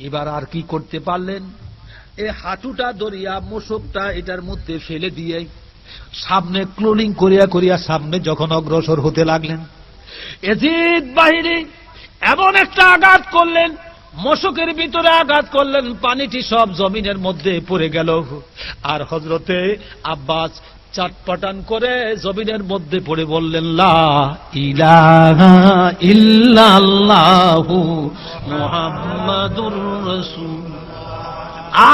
এবার আর কি করতে পারলেন, এই হাঁটুটা দরিয়া মোশকটা এটার মধ্যে ফেলে দিয়ে সামনে ক্লোনিং করিয়া করিয়া সামনে যখন অগ্রসর হতে লাগলেন, এজিদ বাহিনী এমন একটা আঘাত করলেন, মশকের ভিতরে আঘাত করলেন, পানিটি সব জমিনের মধ্যে পড়ে গেল। আর হযরতে আব্বাস চাটপাটান করে জমিনের মধ্যে পড়ে বললেন, লা ইলাহা ইল্লাল্লাহু মুহাম্মাদুর রাসূল।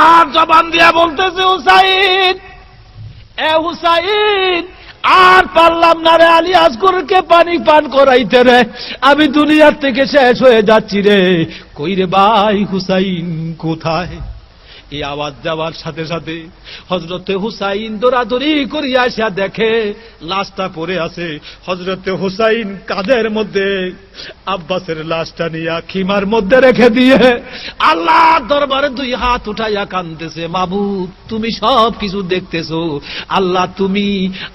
আর জবান দিয়া বলতেছে, হুসাইন, এ হুসাইন, আর পারলাম না রে আলী আসগরকে পানি পান করাইতে রে, আমি দুনিয়ার থেকে শেষ হয়ে যাচ্ছি রে। কই রে ভাই হুসাইন কোথায়? এই আওয়াজ দেওয়ার সাথে সাথে হযরতে হুসাইন দৌড়াদৌড়ি করিয়া আসিয়া দেখে লাশটা পড়ে আছে। হযরতে হুসাইন কাঁধের মধ্যে আব্বাসের লাশটা নিয়ে খিমার মধ্যে রেখে দিয়ে আল্লাহর দরবারে দুই হাত উঠাইয়া কাঁদতেছে, মাবুদ তুমি সব কিছু দেখতেছো, আল্লাহ তুমি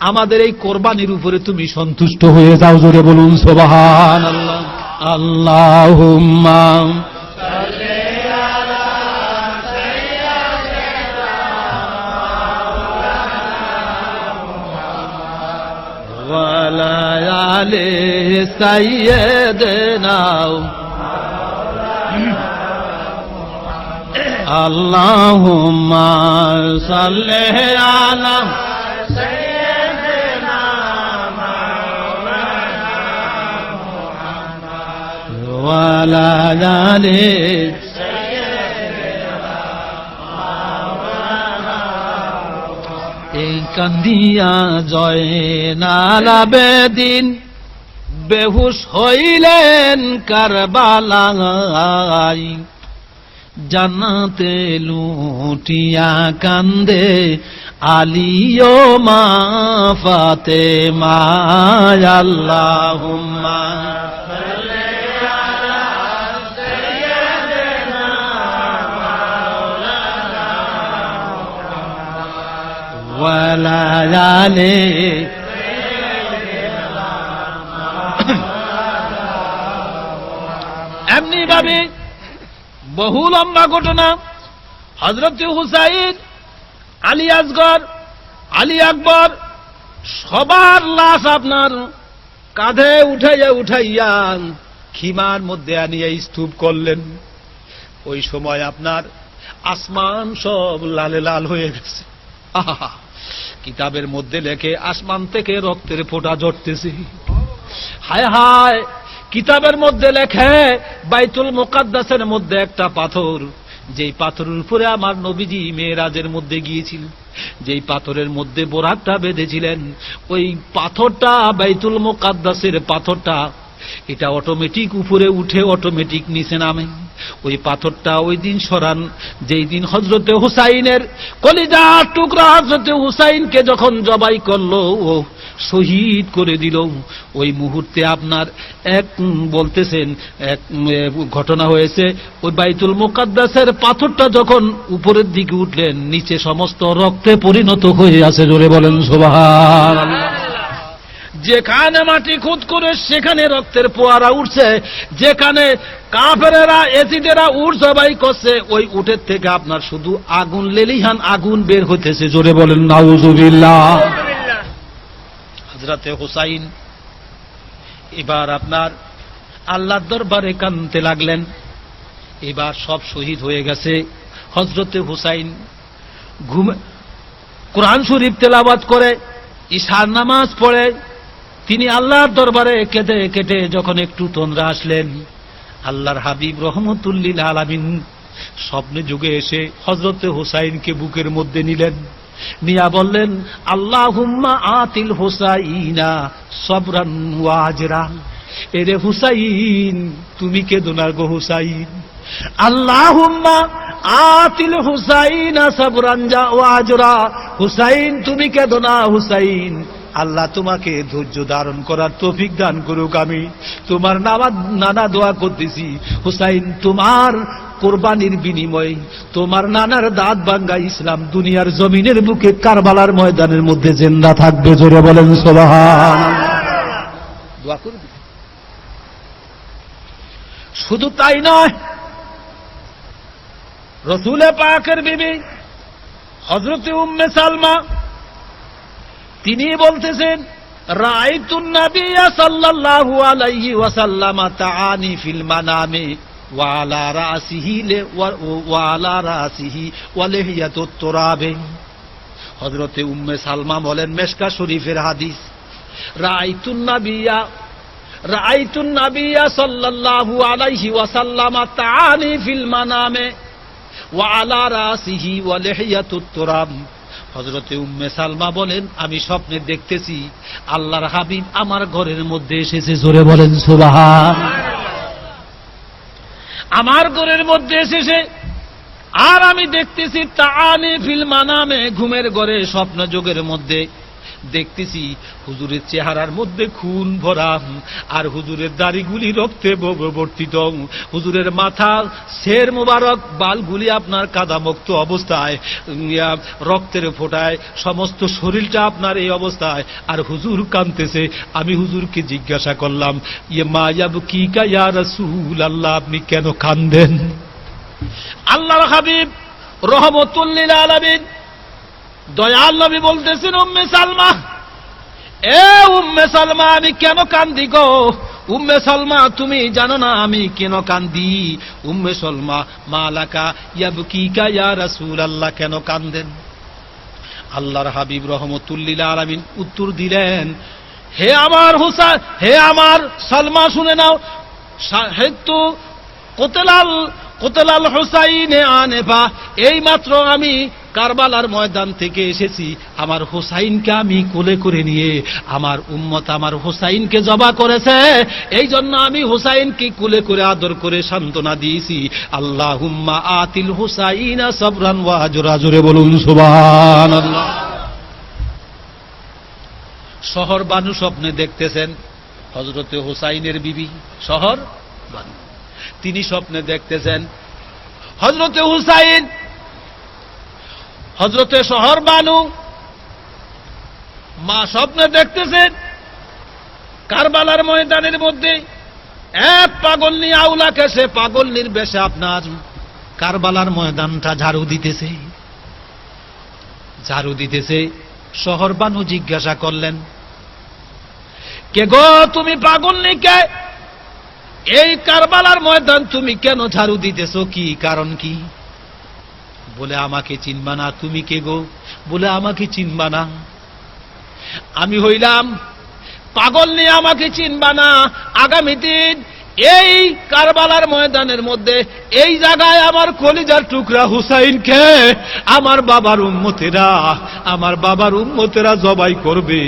আমাদের এই কোরবানির উপরে তুমি সন্তুষ্ট হয়ে যাও। জোরে বলুন সুবহানাল্লাহ। আল্লাহুম্মা ওয়ালা আলি সাইয়্যিদিনা আল্লাহুম্মা সাল্লি আলা সাইয়্যিদিনা মাওলানা মুহাম্মদ ওয়ালা আলি এই কান্দিয়া জয়নাল আবেদিন বেহুশ হইলেন কারবালায়, জান্নাতে লুটিয়া কান্দে আলী ও মা ফাতেমা। আল্লাহুম্মা ওয়ালা আলি এমনি ভাবে বহু লম্বা ঘটনা। হযরত হুসাইন, আলী আসগর, আলী আকবর সবার লাশ আপনার কাঁধে উঠাইয়া উঠাইয়া খিমার মধ্যে আনিয়া স্তূপ করলেন। ওই সময় আপনার আসমান সব লালে লাল হয়ে গেছে। আহা, কিতাবের মধ্যে লেখে আসমান থেকে রক্তের ফোঁটা ঝরতেছে। হায় হায়, কিতাবের মধ্যে লেখে বাইতুল মুকাদ্দাসের মধ্যে একটা পাথর, যেই পাথরের উপরে আমার নবীজি মেরাজের মধ্যে গিয়েছিল, যেই পাথরের মধ্যে বোরাকটা বেঁধেছিলেন, ওই পাথরটা বাইতুল মুকাদ্দাসের পাথরটা, এটা অটোমেটিক উপরে উঠে অটোমেটিক নিচে নামে। ওই পাথরটা ওই দিন সরান, যেই দিন হযরতে হুসাইনের কলিজার টুকরা হযরতে হুসাইনকে যখন জবাই করলো, ও শহীদ করে দিল, ওই মুহূর্তে আপনার এক বলতেছেন এক ঘটনা হয়েছে। ওই বাইতুল মুকাদ্দাসের পাথরটা যখন উপরের দিকে উঠলেন, নিচে সমস্ত রক্তে পরিণত হয়ে আছে। জোরে বলেন সুবহানাল্লাহ। যেখানে মাটি খুদ করে সেখানে রক্তের ফোয়ারা উঠছে, যেখানে কাফেরেরা এজিদেরা উট জবাই করছে, ওই উটের থেকে আপনার শুধু আগুন, লেলিহান আগুন বের হইতেছে। জোরে বলেন নাউজুবিল্লাহ। হযরতে হুসাইন এবার আপনার আল্লাহর দরবারে কাঁদতে লাগলেন। এবার সব শহীদ হয়ে গেছে। হযরতে হুসাইন কোরআন শরীফ তেলাওয়াত করে, ইশার নামাজ পড়ে, তিনি আল্লাহর দরবারে কেঁদে কেটে যখন একটু তন্দ্রা আসলেন, আল্লাহর হাবিব রহমতুল লিল আলামিন স্বপ্নে যুগে এসে হযরতে হুসাইনকে বুকের মধ্যে নিলেন, নিয়া বললেন, আল্লাহুম্মা আতিল হুসাইনা সবরান ওয়া আজরা। এরে হুসাইন, তুমি কেঁদো না গো হুসাইন। আল্লাহুম্মা আতিল হুসাইনা সবরান ওয়া আজরা। হুসাইন তুমি কেঁদো না হুসাইন, আল্লাহ তোমাকে ধৈর্য ধারণ করার তৌফিক দান করুক। আমি তোমার নানা দোয়া করতেছি, হুসাইন তোমার কোরবানির বিনিময়ে তোমার নানার দাঁত ভাঙ্গা ইসলাম দুনিয়ার জমিনের বুকে কারবালার ময়দানের মধ্যে জিন্দা থাকবে। জোরে বলেন সুবহানাল্লাহ। দোয়া করবে। শুধু তাই নয়, রসুল পাকের বিবি হযরত উম্মে সালমা তিনি বলতেছেন, রাআইতুন নাবিয়্য সাল্লাল্লাহু আলাইহি ওয়াসাল্লাম তাআনি ফিল মানামি ওয়া আলা রাসিহি ওয়া লিহিয়াতুত তুরাবে। হযরত উম্মে সালমা বলেন, মেশকা শরীফের হাদিস, রাআইতুন নাবিয়্য সাল্লাল্লাহু আলাইহি ওয়াসাল্লাম তাআনি ফিল মানামি ওয়া আলা রাসিহি ওয়া লিহিয়াতুত তুরাব। হযরতে উম্মে সালমা বলেন, আমি স্বপ্নে দেখতেছি আল্লাহর হাবিব আমার ঘরের মধ্যে এসেছে। জোরে বলেন সুবহানাল্লাহ। আমার ঘরের মধ্যে এসেছে আর আমি দেখতেছি তাআনি ফিল মানামে, ঘুমের ঘরে স্বপ্ন যোগের মধ্যে দেখতেছি হুজুরের চেহারার মধ্যে খুন ভরা, আর হুজুরের দাড়িগুলি রক্তে বর্তিত, হুজুরের মাথা শের মোবারক বালগুলি আপনার কাদামুক্ত অবস্থায়, রক্তের ফোঁটায় সমস্ত শরীরটা আপনার এই অবস্থায়, আর হুজুর কাঁদতেছে। আমি হুজুরকে জিজ্ঞাসা করলাম, ইয়ে মা ইয়াবকিকা ইয়া রাসূলুল্লাহ, আপনি কেন কাঁদেন? আল্লাহর হাবিব রহমতুল লিল আলামিন দয়াল নবী বলতেছেন, উম্মে সালমা, এ উম্মে সালমা, আমি কেন কান্দি গো? উম্মে সালমা, তুমি জানো না আমি কেন কান্দি? উম্মে সালমা, মালাকা ইয়াবকিকা ইয়া রাসূলুল্লাহ, কেন কান্দেন? আল্লাহর হাবিব রহমতুল লিল আলামিন উত্তর দিলেন, হে আমার হুসাইন, হে আমার সালমা, শুনে নাও, সাহিত্যু কোতলাল হুসাইনে আনেফা, এই মাত্র আমি কারবালার ময়দান থেকে এসেছি। আমার হুসাইনকে আমি কোলে করে নিয়ে আমার উম্মত আমার হুসাইনকে জবা করেছে, এই জন্য আমি হুসাইনকে কোলে করে আদর করে সান্ত্বনা দিয়েছি। আল্লাহুম্মা আতিল হুসাইনা সাবরান ওয়া আজরা। জোরে বলুন সুবহানাল্লাহ। শহর বানু স্বপ্নে দেখতেছেন হযরতে হুসাইনের বিবি, শহর বানু, তিনি স্বপ্নে দেখতেছেন হযরতে হুসাইন, হযরতে শহর বানু মা স্বপ্নে দেখতেছেন কারবালার ময়দানের মধ্যে এক পাগলনি আউলাকে, সে পাগলনির বেশে আপনার কারবালার ময়দানটা ঝাড়ু দিতেছে। শহর বানু জিজ্ঞাসা করলেন, কে গো তুমি পাগলনি কে? এই কারবালার ময়দান তুমি কেন ঝাড়ু দিতেছো, কি কারণ কি? বলে, আমাকে চিনবা না। তুমি কে গো? বলে, আমাকে চিনবা না, আমি হইলাম পাগলনি, আমাকে চিনবা না। আগামী দিন এই কারবালার ময়দানের মধ্যে এই জায়গায় আমার কলিজার টুকরা হুসাইনকে আমার বাবার উম্মতেরা জবাই করবে।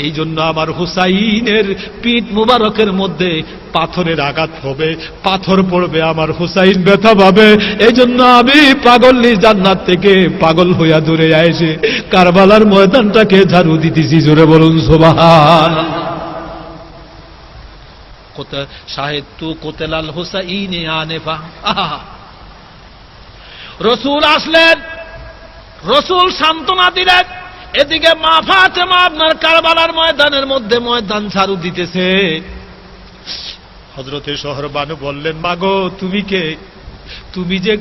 এই জন্য আমার হুসাইনের পিঠ মুবারকের মধ্যে পাথরের আঘাত হবে, পাথর পড়বে, আমার হুসাইন ব্যথা পাবে। এই জন্য আমি পাগলনি জান্নাত থেকে পাগল হইয়া দূরে এসে কারবালার ময়দানটাকে ঝাড়ু দিতেছি। জোরে বলুন সুবহানাল্লাহ। সাহিত্য কোতেলাল হুসাইনে আনেফা। রসুল আসলেন, রসুল সান্ত্বনা দিলেন, এদিকে মা ফাতেমা আপনার কারবালার ময়দানের মধ্যে ময়দান ঝাড়ু দিতেছে। হযরতে শহর বানু বললেন, মাগো তুমি কে? তুমি যে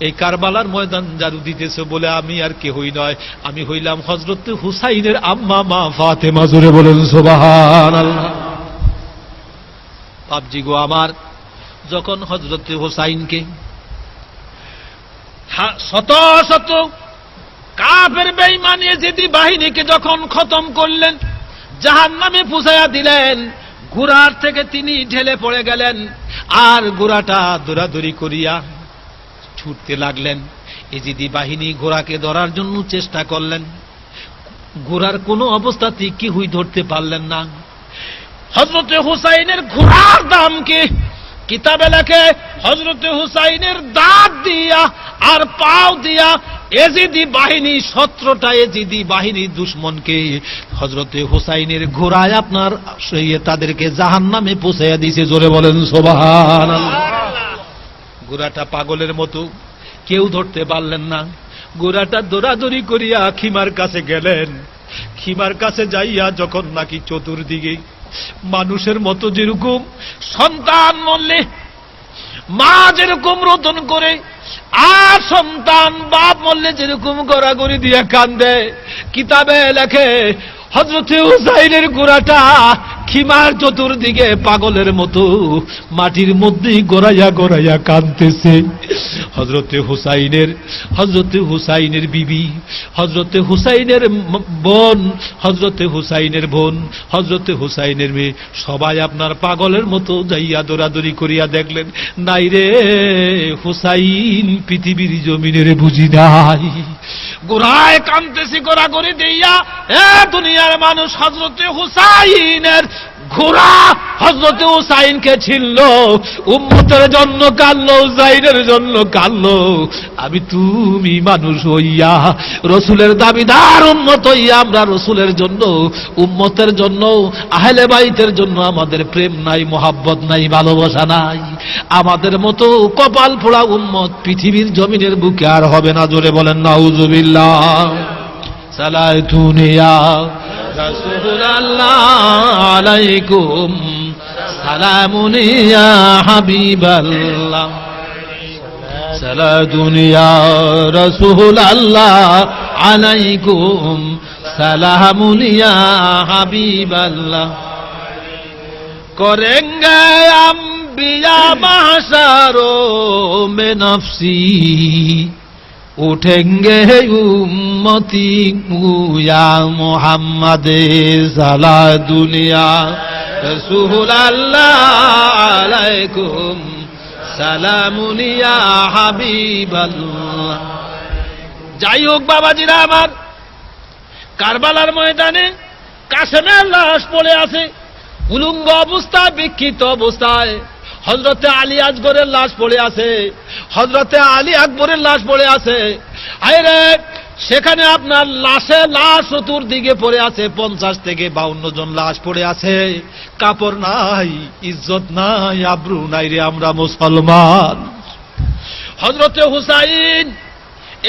এই কারবালার ময়দান ঝাড়ু দিতেছো? বলে, আমি আর কেহই নয়, আমি হইলাম হযরত হুসাইনের আম্মা মা ফাতেমা। জোরে বলেন সুবহানাল্লাহ। বাপজি গো আমার, যখন হযরত হুসাইনকে শত শত কাফের বেঈমান ইয়েজিদি বাহিনীকে যখন খতম করলেন, জাহান্নামে পৌঁছায়া দিলেন, ঘোড়ার থেকে তিনি ঢেলে পড়ে গেলেন, আর ঘোড়াটা দৌড়াদৌড়ি করিয়া ছুটতে লাগলেন। ইয়েজিদি বাহিনী ঘোড়াকে ধরার জন্য চেষ্টা করলেন, ঘোড়ার কোনো অবস্থাতেই কেউই ধরতে পারলেন না। হযরতে হুসাইনের ঘোড়ার দাম কি? কিতাবে লেখে, হযরতে হুসাইনের দাঁত দিয়া আর পাও দিয়া এজিদি বাহিনী 17টা এজিদি বাহিনী দুশমনকে হযরতে হুসাইনের ঘোড়ায় আপনার তাদেরকে জাহান্নামে পৌঁছাইয়া দিয়েছে। জোরে বলেন সুবহানাল্লাহ। ঘোড়াটা পাগলের মতো, কেউ ধরতে পারলেন না। ঘোড়াটা দৌড়াদৌড়ি করিয়া খিমার কাছে গেলেন। খিমার কাছে যাইয়া যখন নাকি চতুর্দিকে মানুষের মতো যেরকম সন্তান মরলে মা যেরকম রোদন করে, আর সন্তান বাপ মরলে যেরকম গড়াগড়ি দিয়ে কান্দে, কিতাবে লেখে হযরত হুসাইনের গোড়াটা খিমার চতুর্দিকে পাগলের মতো মাটির মধ্যে গড়াইয়া গড়াইয়া কাঁদতেছে। হযরত হুসাইনের বিবি, হযরত হুসাইনের বোন, হযরত হুসাইনের মেয়ে সবাই আপনার পাগলের মতো যাইয়া দৌড়াদৌড়ি করিয়া দেখলেন, নাই রে হুসাইন পৃথিবীর জমিনের বুঝি নাই। গোড়ায় কাঁদতেছি গোড়াগড়ি দিয়া, এ দুনিয়ার মানুষ হযরত হুসাইনের ঘোড়া হযরত হুসাইনকে ছিনল, উম্মতের জন্য কাঁদলো, হুসাইনের জন্য কাঁদলো। আমি তুমি মানুষ হইয়া রসুলের দাবিদার উম্মত হইয়া আমরা রসুলের জন্য, উম্মতের জন্য, আহলে বাইতের জন্য আমাদের প্রেম নাই, মোহাব্বত নাই, ভালোবাসা নাই। আমাদের মতো কপাল পোড়া উম্মত পৃথিবীর জমিনের বুকে আর হবে না। জোরে বলেন নাউজুবিল্লাহ। সালাতুনিয়া রাসূলুল্লাহ আলাইকুম সালামুন ইয়া হাবিবাল্লাহ, সালাতুন ইয়া রাসূলুল্লাহ আলাইকুম সালামুন ইয়া হাবিবাল্লাহ। করেঙ্গে আম্বিয়া মাহশারো মে নফসি, उठेंगे उम्मती या मोहम्मद साला दुनिया रसूल अल्लाह अलैकुम সালামুন ইয়া হাবিবাল্লাহ। যাই হোক বাবাজিরা আমার, কারবালার ময়দানে কাসেমের লাশ পড়ে আছে উলঙ্গ অবস্থায়, বিক্ষিপ্ত অবস্থায়। হযরতে আলী আসগরের লাশ পড়ে আছে, হযরতে আলী আকবরের লাশ পড়ে আছে। আরে সেখানে আপনার লাশ চতুর্দিকে পড়ে আছে, 50 থেকে 52 জন লাশ পড়ে আছে। কাপড় নাই, ইজ্জত নাই, আব্রু নাই রে আমরা মুসলমান। হযরতে হুসাইন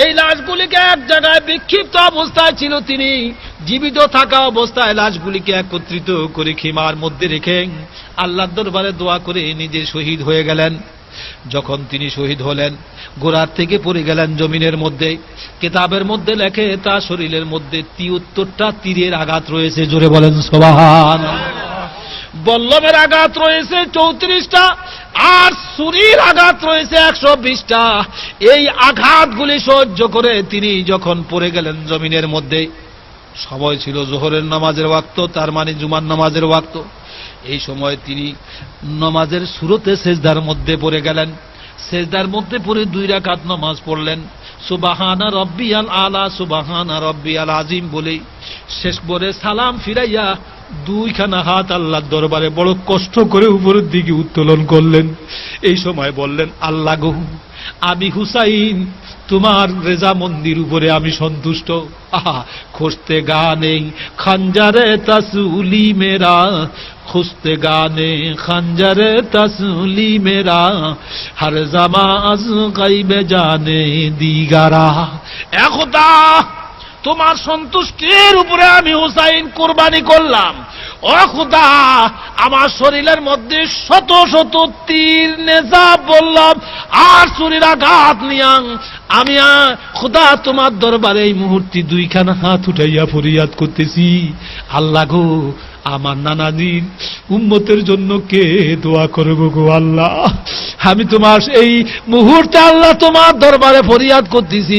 এই লাশগুলিকে এক জায়গায় বিক্ষিপ্ত অবস্থায় ছিল, তিনি জীবিত থাকা অবস্থায় লাশগুলিকে একত্রিত করে খিমার মধ্যে রেখে আল্লাহর দরবারে দোয়া করে নিজে শহীদ হয়ে গেলেন। যখন তিনি শহীদ হলেন, গোড়ার থেকে পড়ে গেলেন জমিনের মধ্যে। কিতাবের মধ্যে লেখে তার শরীরের মধ্যে 73টা তীরের আঘাত রয়েছে। জোরে বলেন সুবহানাল্লাহ। বল্লমের আঘাত রয়েছে 34টা, আর ছুরির আঘাত রয়েছে 120টা। এই আঘাতগুলি সহ্য করে তিনি যখন পড়ে গেলেন জমিনের মধ্যে, সময় ছিল যোহরের নামাজের ওয়াক্ত, তার মানে জুমার নামাজের ওয়াক্ত। এই সময় তিনি নামাজের শুরুতে সেজদার মধ্যে পড়ে গেলেন। সেজদার মধ্যে পড়ে 2 রাকাত নামাজ পড়লেন। সুবহানা রাব্বিয়াল আলা, সুবহানা রাব্বিয়াল আযীম বলে শেষ করে সালাম ফিরাইয়া 2খানা হাত আল্লাহর দরবারে বড় কষ্ট করে উপরের দিকে উত্তোলন করলেন। এই সময় বললেন, আল্লাহ গো, আমি হুসাইন তোমার রেজামন্দির উপরে আমি সন্তুষ্ট। আহা, খুঁজতে গানে খঞ্জারে তাসুলি মেরা, খুঁজতে গানে খঞ্জারে তাসুলি মেরা, হর জামাজ গাইবে জানে দিগারা। একদা তোমার সন্তুষ্টির উপরে আমি হুসাইন কুরবানি করলাম। ও খোদা, আমার শরীরের মধ্যে শত শত তীর নেজা বললাম আর ছুরির আঘাত নিয়াং আমি খোদা তোমার দরবারে এই মুহূর্তে 2খানা হাত উঠাইয়া ফরিয়াদ করতেছি। আল্লাহ গো, আমার নানাজির উম্মতের জন্য কে দোয়া করবো গো আল্লাহ। আমি তোমার এই মুহূর্তে আল্লাহ তোমার দরবারে ফরিয়াদ করতেছি।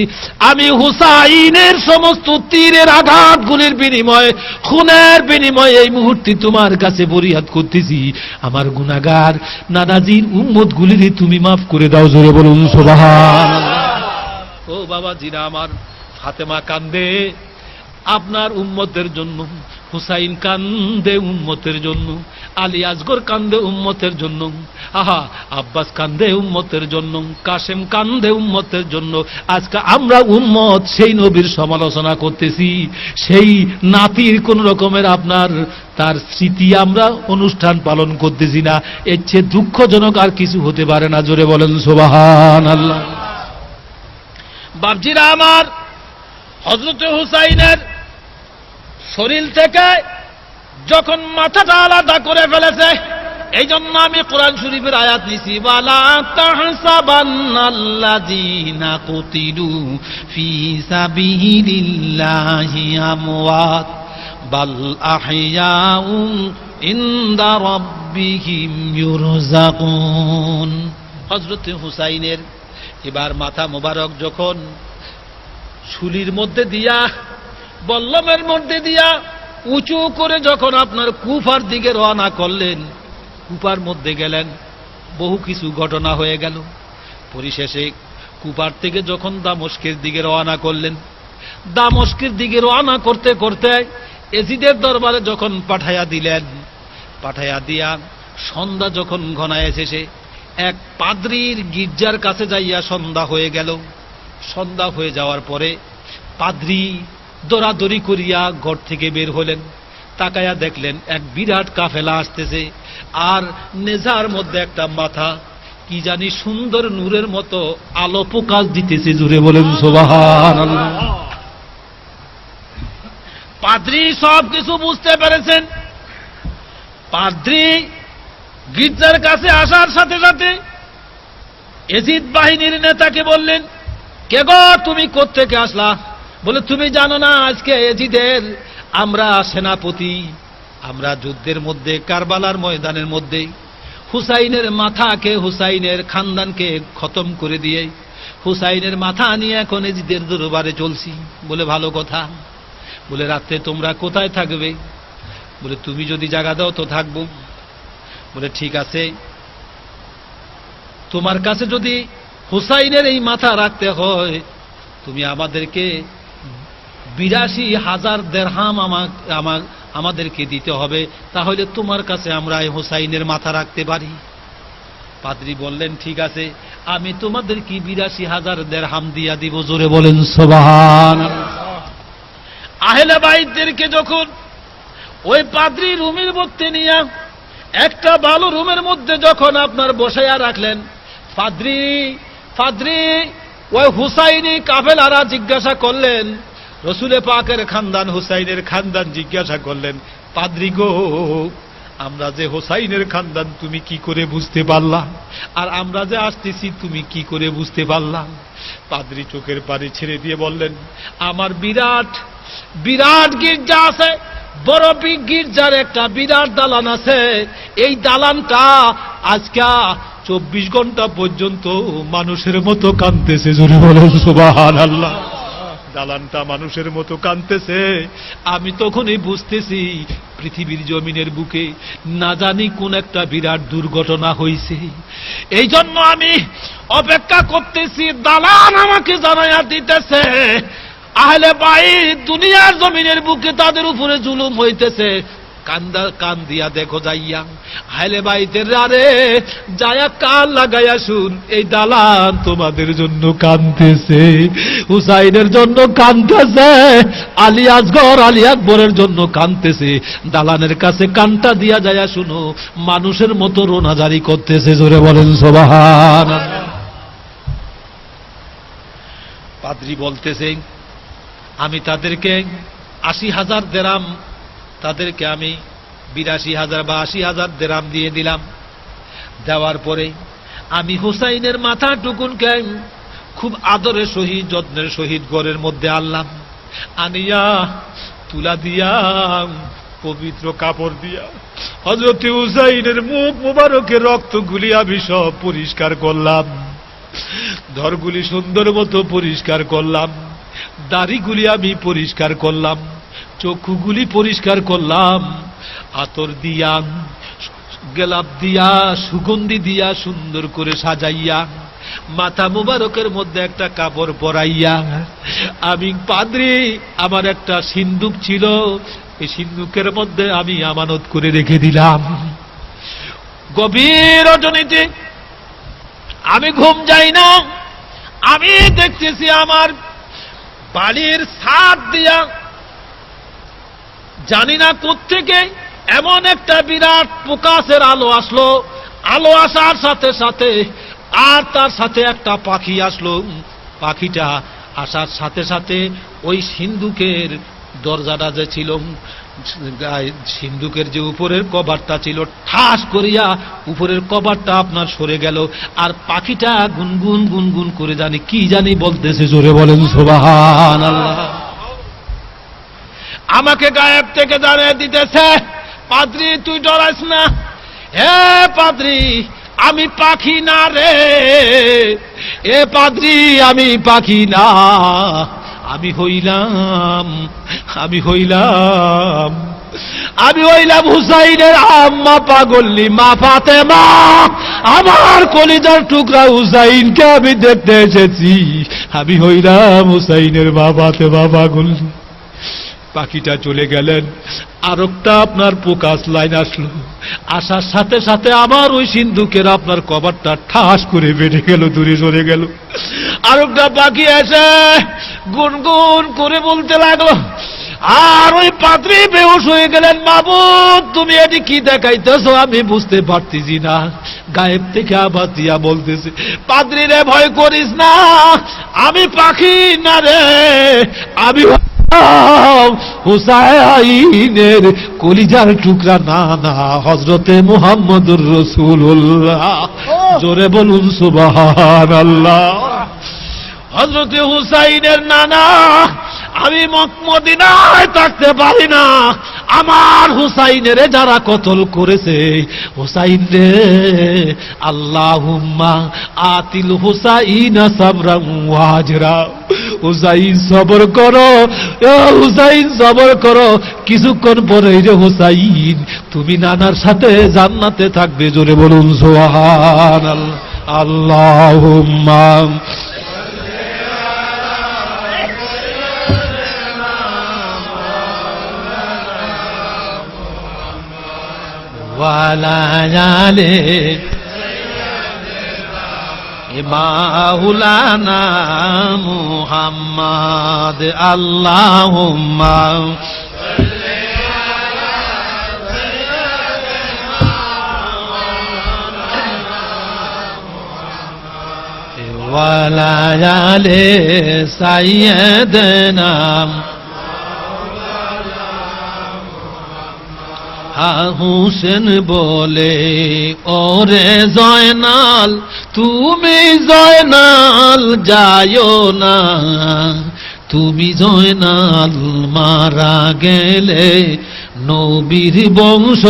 আমি হুসাইনের সমস্ত তীরের আঘাতগুলির বিনিময়ে, খুনের বিনিময়ে এই মুহূর্তে তোমার কাছে ফরিয়াদ করতেছি। আমার গুনাহগার নানাজির উম্মতগুলিরে তুমি মাফ করে দাও। জোরে বলুন সুবহানাল্লাহ। ও বাবাজিরা আমার, ফাতেমা কান্দে আপনার উম্মতের জন্য, হুসাইন কান্দে উম্মতের জন্য, আলী আসগর কান্দে উম্মতের জন্য, আহা আব্বাস কান্দে উম্মতের জন্য, কাসেম কান্দে উম্মতের জন্য। আজকে আমরা উম্মত সেই নবীর সমালোচনা করতেছি, সেই নাতির কোন রকমের আপনার তার স্মৃতি আমরা অনুষ্ঠান পালন করতেছি না। এর চেয়ে দুঃখজনক আর কিছু হতে পারে না। জোরে বলেন সুবহানাল্লাহ। বাপজিরা আমার, হযরত হুসাইনের শরীর থেকে যখন মাথাটা আলাদা করে ফেলেছে, এই জন্য আমি কোরআন শরীফের আয়াত নিছি, ওয়ালা তাহসাবান্নাল্লাযীনা কুতিলু ফী সাবিলিল্লাহি আমওয়াত বাল আহইয়াউন ইনদা রাব্বিহিম ইউরযাকুন। হযরত হুসাইনের এবার মাথা মোবারক যখন শুলির মধ্যে দিয়া, বল্লমের মধ্যে দিয়া উঁচু করে যখন আপনার কুফার দিকে রওনা করলেন, কুফার মধ্যে গেলেন, বহু কিছু ঘটনা হয়ে গেল। পরিশেষে কুফার থেকে যখন দামেস্কের দিকে রওনা করলেন, দামেস্কের দিকে রওনা করতে করতে এজিদের দরবারে যখন পাঠাইয়া দিলেন, পাঠাইয়া দিয়া সন্ধ্যা যখন ঘনায় এসেছে, এক পাদ্রীর গির্জার কাছে যাইয়া সন্ধ্যা হয়ে গেল। সন্ধ্যা হয়ে যাওয়ার পরে পাদ্রী দৌড়াদৌড়ি করিয়া ঘর থেকে বের হলেন। তাকায়া দেখলেন এক বিরাট কাফেলা আসতেছে, আর নেজার মধ্যে একটা মাথা কি জানি সুন্দর নূরের মতো আলো প্রকাশ দিতেছে। জুড়ে বলেন সুবহানাল্লাহ। পাদ্রী সব কিছু বুঝতে পেরেছেন। পাদ্রী গির্জার কাছে আসার সাথে সাথে এজিদ বাহিনীর নেতাকে বললেন, কে গো, তুমি কোত্থেকে আসলা? বলে, তুমি জানো না আজকে এজিদের আমরা সেনাপতি, আমরা যুদ্ধের মধ্যে কারবালার ময়দানের মধ্যে হুসাইনের মাথাকে, হুসাইনের খানদানকে খতম করে দিয়ে হুসাইনের মাথা নিয়ে এখন এজিদের দরবারে চলছি। বলে, ভালো কথা। বলে, রাতে তোমরা কোথায় থাকবে? বলে, তুমি যদি জায়গা দাও তো থাকবো। বলে, ঠিক আছে, তোমার কাছে যদি হুসাইনের এই মাথা রাখতে হয়, তুমি আমাদেরকে ৮২,০০০ দিরহাম আমাদেরকে দিতে হবে, তাহলে তোমার কাছে আমরা এই হুসাইনের মাথা রাখতে পারি। পাদ্রী বললেন, ঠিক আছে, আমি তোমাদেরকে ৮২,০০০ দিরহাম দিয়া দিব। জোরে বলেন সুবহানাল্লাহ। আহলে বাইতদেরকে যখন ওই পাদ্রী রুমের মধ্যে নিয়ে একটা ভালো রুমের মধ্যে যখন আপনার বসাইয়া রাখলেন, পাদ্রী ওই হুসাইনি কাফেলারা জিজ্ঞাসা করলেন, রসুলে পাকের খানদান হুসাইনের খানদান জিজ্ঞাসা করলেন, পাদ্রী গো, আমরা যে হুসাইনের খানদান তুমি কি করে বুঝতে পারলা? আর আমরা যে আসতেছি তুমি কি করে বুঝতে পারলাম? পাদ্রী চোখের পানি ছেড়ে দিয়ে বললেন, আমার বিরাট বিরাট গির্জা আছে, বড় গির্জার একটা বিরাট দালান আছে। এই দালানটা আজকে ২৪ ঘন্টা পর্যন্ত মানুষের মতো কাঁদতেছে। জোরে বলেন সুবহানাল্লাহ। দালানটা মানুষের মতো কাঁদতেছে। আমি তখনই বুঝতেছি পৃথিবীর জমিনের বুকে না জানি কোন একটা বিরাট দুর্ঘটনা হয়েছে। এই জন্য আমি অপেক্ষা করতেছি, দালান আমাকে জানাইয়া দিতেছে আহলে বাইত দুনিয়ার জমিনের বুকে তাদের উপরে জুলুম হইতেছে। কান দিয়া দেখো যাইয়া আহলে বাইতের আরে যায়া কান লাগাইয়া শুন, এই দালান তোমাদের জন্য কাঁদতেছে, হুসাইনের জন্য কাঁদতেছে, আলী আসগর আলী আকবরের জন্য কাঁদতেছে। দালানের কাছে কানটা দিয়া যায়া শুনো, মানুষের মতো রোনাজারি করতেছে। জোরে বলেন সুবহানাল্লাহ। পাদ্রী বলতেছে, আমি তাদেরকে ৮০,০০০ দিরহাম, তাদেরকে আমি ৮২,০০০ বা ৮০,০০০ দিরহাম দিয়ে দিলাম। দেওয়ার পরে আমি হুসাইনের মাথা টুকুনকে খুব আদরের সহিত যত্নের সহিত ঘরের মধ্যে আনলাম, আনিয়া তুলা দিয়া পবিত্র কাপড় দিয়া হযরত হুসাইনের মুখ মুবারকের রক্তগুলি আমি সব পরিষ্কার করলাম, ধরগুলি সুন্দর মতো পরিষ্কার করলাম, দাড়িগুলি আমি পরিষ্কার করলাম, চক্ষুগুলি পরিষ্কার করলাম, আতর দিয়া গোলাপ দিয়া সুগন্ধি দিয়া সুন্দর করে সাজাইয়া মাথা মুবারকের মধ্যে একটা কাপড় পরাইয়া আমি পাদ্রী, আমার একটা সিন্দুক ছিল, এই সিন্দুকের মধ্যে আমি আমানত করে রেখে দিলাম। গভীর রজনীতে আমি ঘুম যাই না, আমি দেখতেছি আমার বাড়ির ছাদ দিয়া জানি না কোত্থেকে এমন একটা বিরাট প্রকাশের আলো আসলো। আলো আসার সাথে সাথে আর তার সাথে একটা পাখি আসলো। পাখিটা আসার সাথে সাথে ওই সিন্ধুকের দরজাটা যে ছিল সিন্ধুকের যে উপরের কভারটা ছিল ঠাস করিয়া উপরের কভারটা আপনার সরে গেল, আর পাখিটা গুনগুন গুনগুন করে কি জানি বলতেছে, জোরে বলেন সুবহানাল্লাহ। আমাকে গায়েব থেকে জানিয়ে দিতেছে, পাদ্রী তুই ডরাস না, হে পাদ্রী আমি পাখি না রে, এ পাদ্রী আমি পাখি না, আমি হইলাম হুসাইনের আম্মা পাগল্লি মা ফাতেমা, আমার কলিজার টুকরা হুসাইনকে আমি দেখতে এসেছি, আমি হইলাম হুসাইনের মা ফাতেমা পাগল্লি। পাখিটা চলে গেলেন, আরেকটা আপনার পোকাস লাইন আসলো, আসার সাথে সাথে আমার ওই সিন্ধুকের আপনার কভারটা ঠাস করে বেড়ে গেল, দূরে সরে গেল। আরেকটা পাখি এসে গুনগুন করে বলতে লাগলো, আর ওই পাদ্রী বেহুশ হয়ে গেলেন। মাবুদ তুমি এটি কি দেখাইতেছ আমি বুঝতে পারতেছি না। গায়েব থেকে আবার দিয়া বলতেছে, পাদ্রী রে ভয় করিস না, আমি পাখি না রে, আমি হুসাইনের কলিজার টুকরা না না, হযরতে মুহাম্মদুর রাসূলুল্লাহ, জোরে বলুন সুবহানাল্লাহ। হযরতে হুসাইনের নানা, আমি মদিনায় থাকতে পারি না, আমার হুসাইনের যারা কতল করেছে, হুসাইন রে আল্লাহুম্মা আতিল হুসাইনা সাবরান ওয়া আজরা, হুসাইন সবর করো, হুসাইন সবর করো, কিছুক্ষণ পরে রে হুসাইন তুমি নানার সাথে জান্নাতে থাকবে, জোরে বলুন সুবহানাল্লাহ। আল্লাহুম্মা ওয়ালা জালে মাওলানা মুহাম্মদ, আল্লাহুম্মা ওয়ালা জালে সাইয়্যিদানা হুসেন বলে, ওরে জয়নাল তুমি জয়নাল যায়ো না, তুমি জয়নাল মারা গেলে নবীর বংশ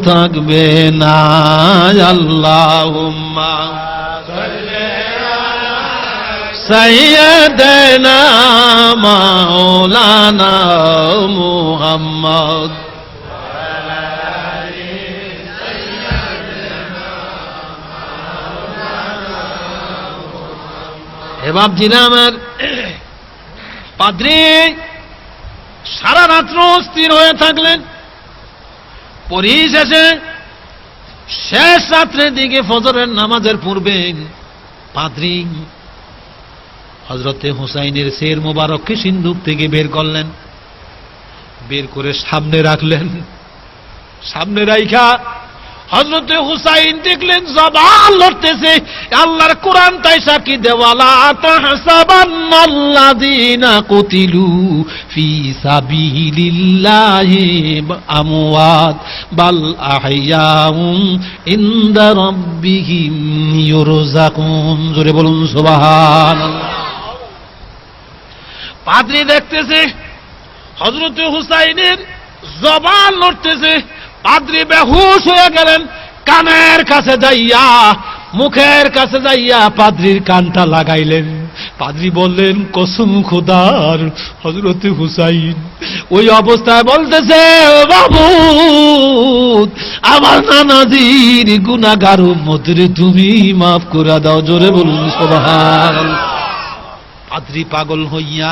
থাকবে না। আল্লাহুম্মা সাইয়্যিদানা মাওলানা মুহাম্মদ। হে বাপজিরা আমার, পাদ্রী সারা রাত্র স্থির হয়ে থাকলেন। পরিশেষে শেষ রাত্রের দিকে ফজরের নামাজের পূর্বে পাদ্রী হযরতে হুসাইনের শের মোবারককে সিন্ধুক থেকে বের করলেন, বের করে সামনে রাখলেন। সামনে রাইখা হযরতে হুসাইন দেখলেন জবান লড়তেছে। আল্লাহর কোরআন তাই সাক্ষী দেওয়ালা, তাহসাবান্নাল্লাযীনা কুতিলু ফি সাবিলিল্লাহি আমওয়াত বাল আহইয়াউম ইনদা রাব্বিহিম ইউরযাকুন, জোরে বলুন সুবহানাল্লাহ। পাদ্রী দেখতেছে হযরতে হুসাইনের জবান লড়তেছে। পাদ্রী বেহুশ হয়ে গেলেন। কানের কাছে যাইয়া, মুখের কাছে যাইয়া পাদ্রীর কানটা লাগাইলেন। পাদ্রী বললেন, কসম খোদার, হযরতে হুসাইন ওই অবস্থায় বলতেছে, মাবুদ আমার নানাজির গুনাহগার উম্মতের তুমি মাফ করে দাও, জোরে বলুন সুবহানাল্লাহ। পাদ্রী পাগল হইয়া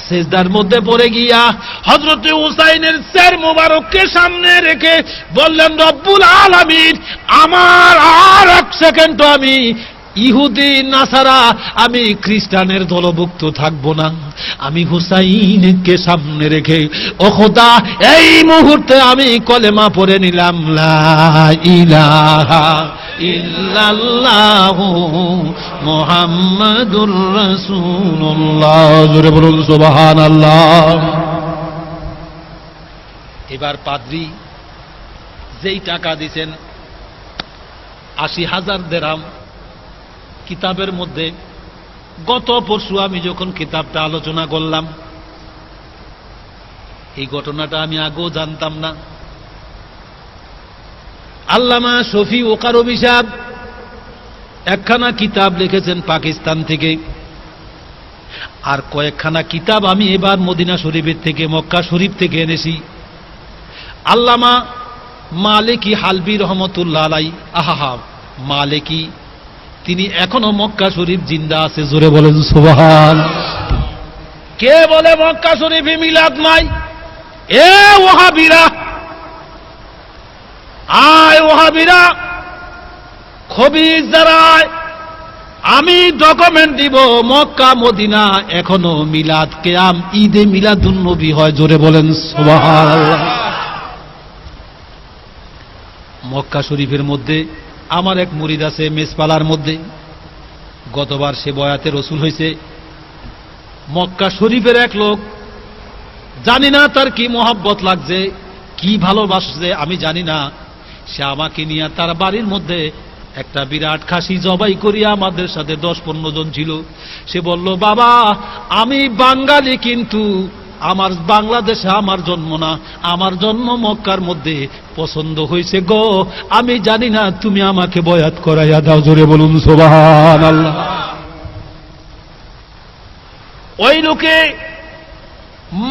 সেজদার মধ্যে পড়ে গিয়া হযরতে হুসাইনের শের মোবারককে সামনে রেখে বললেন, রব্বুল আলামিন আমার আর এক সেকেন্ড আমি ইহুদি নাসারা, আমি খ্রিস্টানের দলভুক্ত থাকবো না। আমি হুসাইনকে সামনে রেখে ও খোদা এই মুহূর্তে আমি কলেমা পড়ে নিলাম, লা ইলাহা ইল্লাল্লাহু মুহাম্মাদুর রাসূলুল্লাহ, জোরে বলুন সুবহানাল্লাহ। এবার পাদ্রী যেই টাকা দিছেন ৮০,০০০ দিরহাম কিতাবের মধ্যে। গত পরশু আমি যখন কিতাবটা আলোচনা করলাম, এই ঘটনাটা আমি আগেও জানতাম না। আল্লামা শফি ওকারবি সাহেব একখানা কিতাব লিখেছেন পাকিস্তান থেকে, আর কয়েকখানা কিতাব আমি এবার মদিনা শরীফের থেকে, মক্কা শরীফ থেকে এনেছি। আল্লামা মালিকি হালবি রহমতুল্লাহ আলাই, আহা মালিকি, তিনি এখনো মক্কা শরীফ জিন্দা আছে, জোরে বলেন সুবহান। কে বলে মক্কা শরীফে মিলাদ নাই? এ ওহাবিরা, আয় ওহাবিরা, খবিজ যারা, আমি ডকুমেন্ট দিব মক্কা মদিনা এখনো মিলাদ কিয়াম ঈদে মিলাদুন নবী হয়, জোরে বলেন সুবহানাল্লাহ। মক্কা শরীফের মধ্যে আমার এক মুরিদ আছে মেসপালার মধ্যে, গতবার সে বয়াতে রসুল হয়েছে। মক্কা শরীফের এক লোক, জানি না তার কি মহব্বত লাগছে, কি ভালোবাসছে আমি জানি না, সে আমাকে নিয়ে তার বাড়ির মধ্যে একটা বিরাট খাসি জবাই করিয়া আমাদের সাথে 10-15 জন ছিল। সে বলল, বাবা আমি বাঙালি, কিন্তু আমার বাংলাদেশে আমার জন্ম না, আমার জন্ম মক্কার মধ্যে, পছন্দ হয়েছে গো, আমি জানি না, তুমি আমাকে বয়াত করাইয়া দাও, জোরে বলুন সুবহানাল্লাহ। ওই লোকে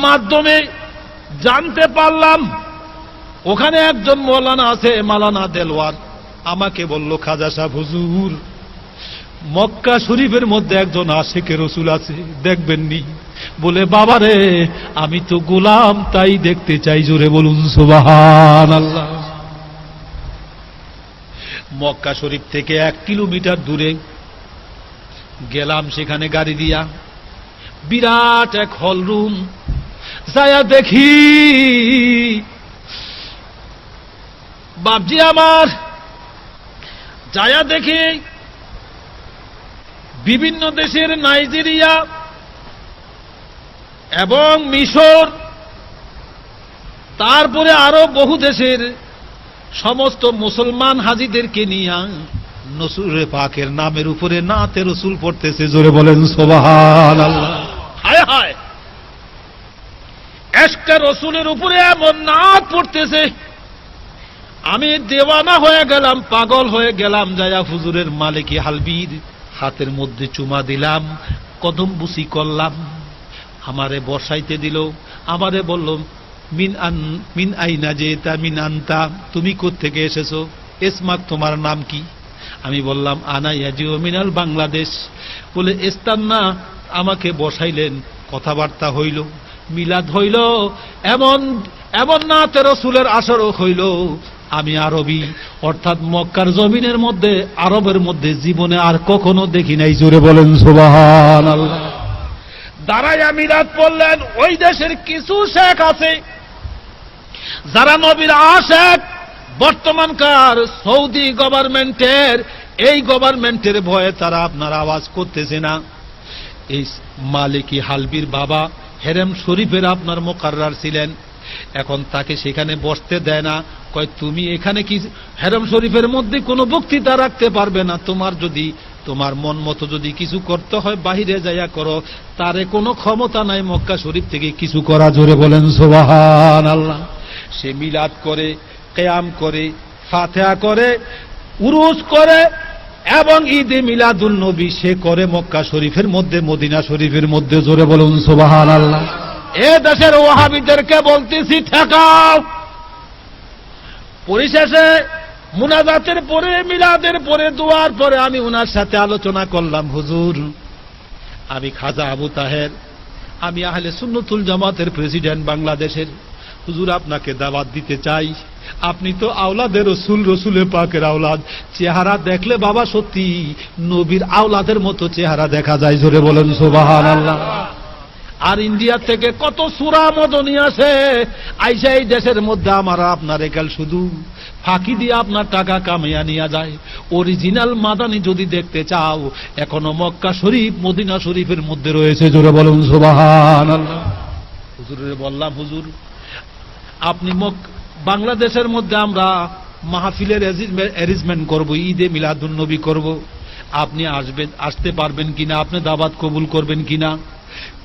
মাধ্যমে জানতে পারলাম ওখানে একজন মৌলানা আছে, মাওলানা দেলওয়ার, আমাকে বলল, খাজা সাহেব হুজুর, মক্কা শরীফের মধ্যে একজন আশিকে রসুল আছে, দেখবেননি? বলে, বাবারে আমি তো গোলাম, তাই দেখতে চাই, জোরে বলুন সুবহানাল্লাহ। মক্কা শরীফ থেকে 1 কিলোমিটার দূরে গেলাম, সেখানে গাড়ি দিয়া, বিরাট এক হল রুম, যায়া দেখি বাপজি আমার, যায়া দেখি বিভিন্ন দেশের নাইজেরিয়া এবং মিশর, তারপরে আরো বহু দেশের সমস্ত মুসলমান হাজিদেরকে নিয়ে নসরুল পাকের নামের উপরে নাতে রসুল পড়তেছে, জোরে বলেন সুবহানাল্লাহ। হায় হায়, এশকে রসুলের উপরে এমন নাত পড়তেছে, আমি দেওয়ানা হয়ে গেলাম, পাগল হয়ে গেলাম। যায়া হুজুরের মালিকি হালবির হাতের মধ্যে চুমা দিলাম, কদম বুসি করলাম, আমারে বসাইতে দিল, আমারে বলল, মিন আইনা যেতা মিন আনতা, তুমি কোত্থেকে এসেছো, ইসমাক তোমার নাম কি? আমি বললাম, আনা ইয়াজিও মিনাল বাংলাদেশ। বলে, ইস্তান্না, আমাকে বসাইলেন, কথাবার্তা হইল, মিলাদ হইল, এমন এমন নাতে রসুলের আসরও হইল। আমি আরবি, অর্থাৎ মক্কার জমিনের মধ্যে, আরবের মধ্যে জীবনে আর কখনো দেখি নাই, জোরে বলেন সুবহানাল্লাহ। দাঁড়াইয়া মিলাদ পড়লেন। ওই দেশের কিছু শেখ আছে যারা নবীর আশেক, বর্তমানকার সৌদি গভর্নমেন্টের, এই গভর্নমেন্টের ভয়ে তারা আপনার আওয়াজ করতেছে না। এই মালিকি হালবির বাবা হেরেম শরীফের আপনার মুকাররার ছিলেন, এখন তাকে সেখানে বসতে দেয় না, কয় তুমি এখানে কি হেরেম শরীফের মধ্যে কোনো বক্তৃতা রাখতে পারবে না, তোমার যদি তোমার মন মতো যদি কিছু করতে হয় বাহিরে যাইয়া করো, তারে কোনো ক্ষমতা নাই মক্কা শরীফ থেকে কিছু করা, জোরে বলেন সুবহানাল্লাহ। সে মিলাদ করে, কিয়াম করে, ফাতিহা করে, উরুস করে এবং ঈদে মিলাদুন নবী সে করে মক্কা শরীফের মধ্যে, মদিনা শরীফের মধ্যে, জোরে বলুন সুবহানাল্লাহ। এ দেশের ওয়াহাবিদেরকে বলতেছি, ঠেকাও। পরিশেষে মুনাজাতের পরে, মিলাদের পরে, দোয়ার পরে আমি ওনার সাথে আলোচনা করলাম, হুজুর আমি খাজা আবু তাহের, আমি আহলে সুন্নতুল জামাতের প্রেসিডেন্ট বাংলাদেশের, হুজুর আপনাকে দাওয়াত দিতে চাই, আপনি তো আওলাদে রসুল, রসুলের পাকের আওলাদ, চেহারা দেখলে বাবা সত্যি নবীর আওলাদের মতো চেহারা দেখা যায়, জোরে বলেন সুবহানাল্লাহ। আর ইন্ডিয়া থেকে কত সূরা মদনী আছে, আইসা এই দেশের মধ্যে আমার আপনার একাল শুধু ফাঁকি দিয়ে আপনার টাকা কামিয়ে নিয়ে যায়। অরিজিনাল মাদানি যদি দেখতে চাও, এখনো মক্কা শরীফ, মদিনা শরীফের মধ্যে রয়েছে, জোরে বলুন সুবহানাল্লাহ। হুজুরে বললাম, হুজুর আপনি বাংলাদেশের মধ্যে আমরা মাহফিলের অ্যারেঞ্জমেন্ট করব, ঈদে মিলাদুন্নবী করব, আপনি আসতে পারবেন কিনা, আপনি দাওয়াত কবুল করবেন কিনা?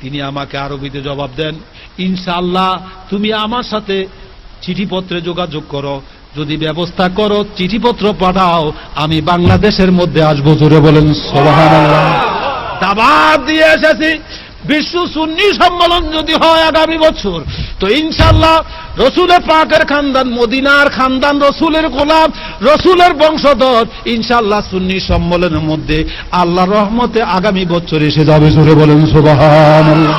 তিনি আমাকে আরবিতে জবাব দেন, ইনশাআল্লাহ তুমি আমার সাথে চিঠিপত্রে যোগাযোগ করো, যদি ব্যবস্থা করো চিঠিপত্র পাঠাও, আমি বাংলাদেশের মধ্যে আসবো। জোরে বলেন সুবহানাল্লাহ। দাওয়াত দিয়ে এসেছি, বিশ্ব সুন্নি সম্মেলন যদি হয় আগামী বছর, তো ইনশাআল্লাহ রসুলের পাকের খানদান, মদিনার খানদান, রসুলের গোলাম, রসুলের বংশধর, ইনশাআল্লাহ সুন্নি সম্মেলনের মধ্যে আল্লাহর রহমতে আগামী বছর এসে যাবে। জোরে বলেন সুবহানাল্লাহ।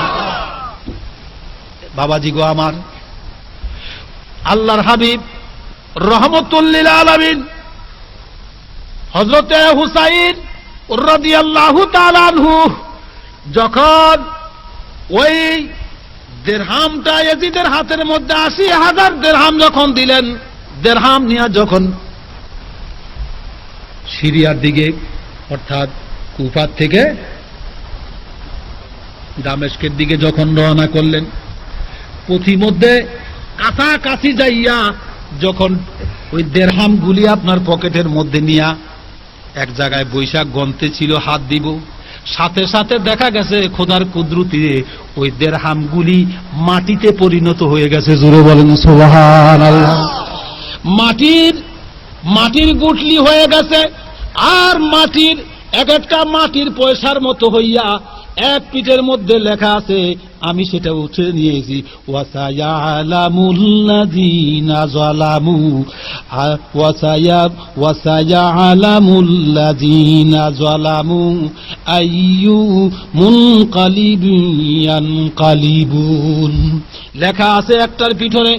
বাবাজি গো আমার, আল্লাহর হাবিব রহমতুল লিল আলামিন হযরত হুসাইন রাদিয়াল্লাহু তাআলা আনহু যখন ওই দিরহামটা ইয়াজিদের হাতের মধ্যে ৮০,০০০ দিরহাম যখন দিলেন, দিরহাম নিয়ে যখন সিরিয়ার দিকে অর্থাৎ কুফার থেকে দামেস্কের দিকে যখন রওনা করলেন, পথিমধ্যে কাছাকাছি যাইয়া যখন ওই দিরহামগুলি আপনার পকেটের মধ্যে নিয়া এক জায়গায় বৈশাখ গন্তে ছিল, হাত দিব, সাথে সাথে দেখা গেছে খোদার কুদরতিতে ওই দিরহামগুলি মাটিতে পরিণত হয়ে গেছে। জোরে বলেন সুবহানাল্লাহ। মাটির গুটলি হয়ে গেছে, আর মাটির এক একটা মাটির পয়সার মতো হইয়া এক পিঠের মধ্যে লেখা আছে, আমি সেটা উঠে নিয়েছি, ওয়াসায়ালামুল্লাযীনা যালামু ওয়াসায়ালামুল্লাযীনা যালামু আইয়ু মুনকালিবিন ইয়ানকালিবুন। লেখা আছে একটার পিঠরে,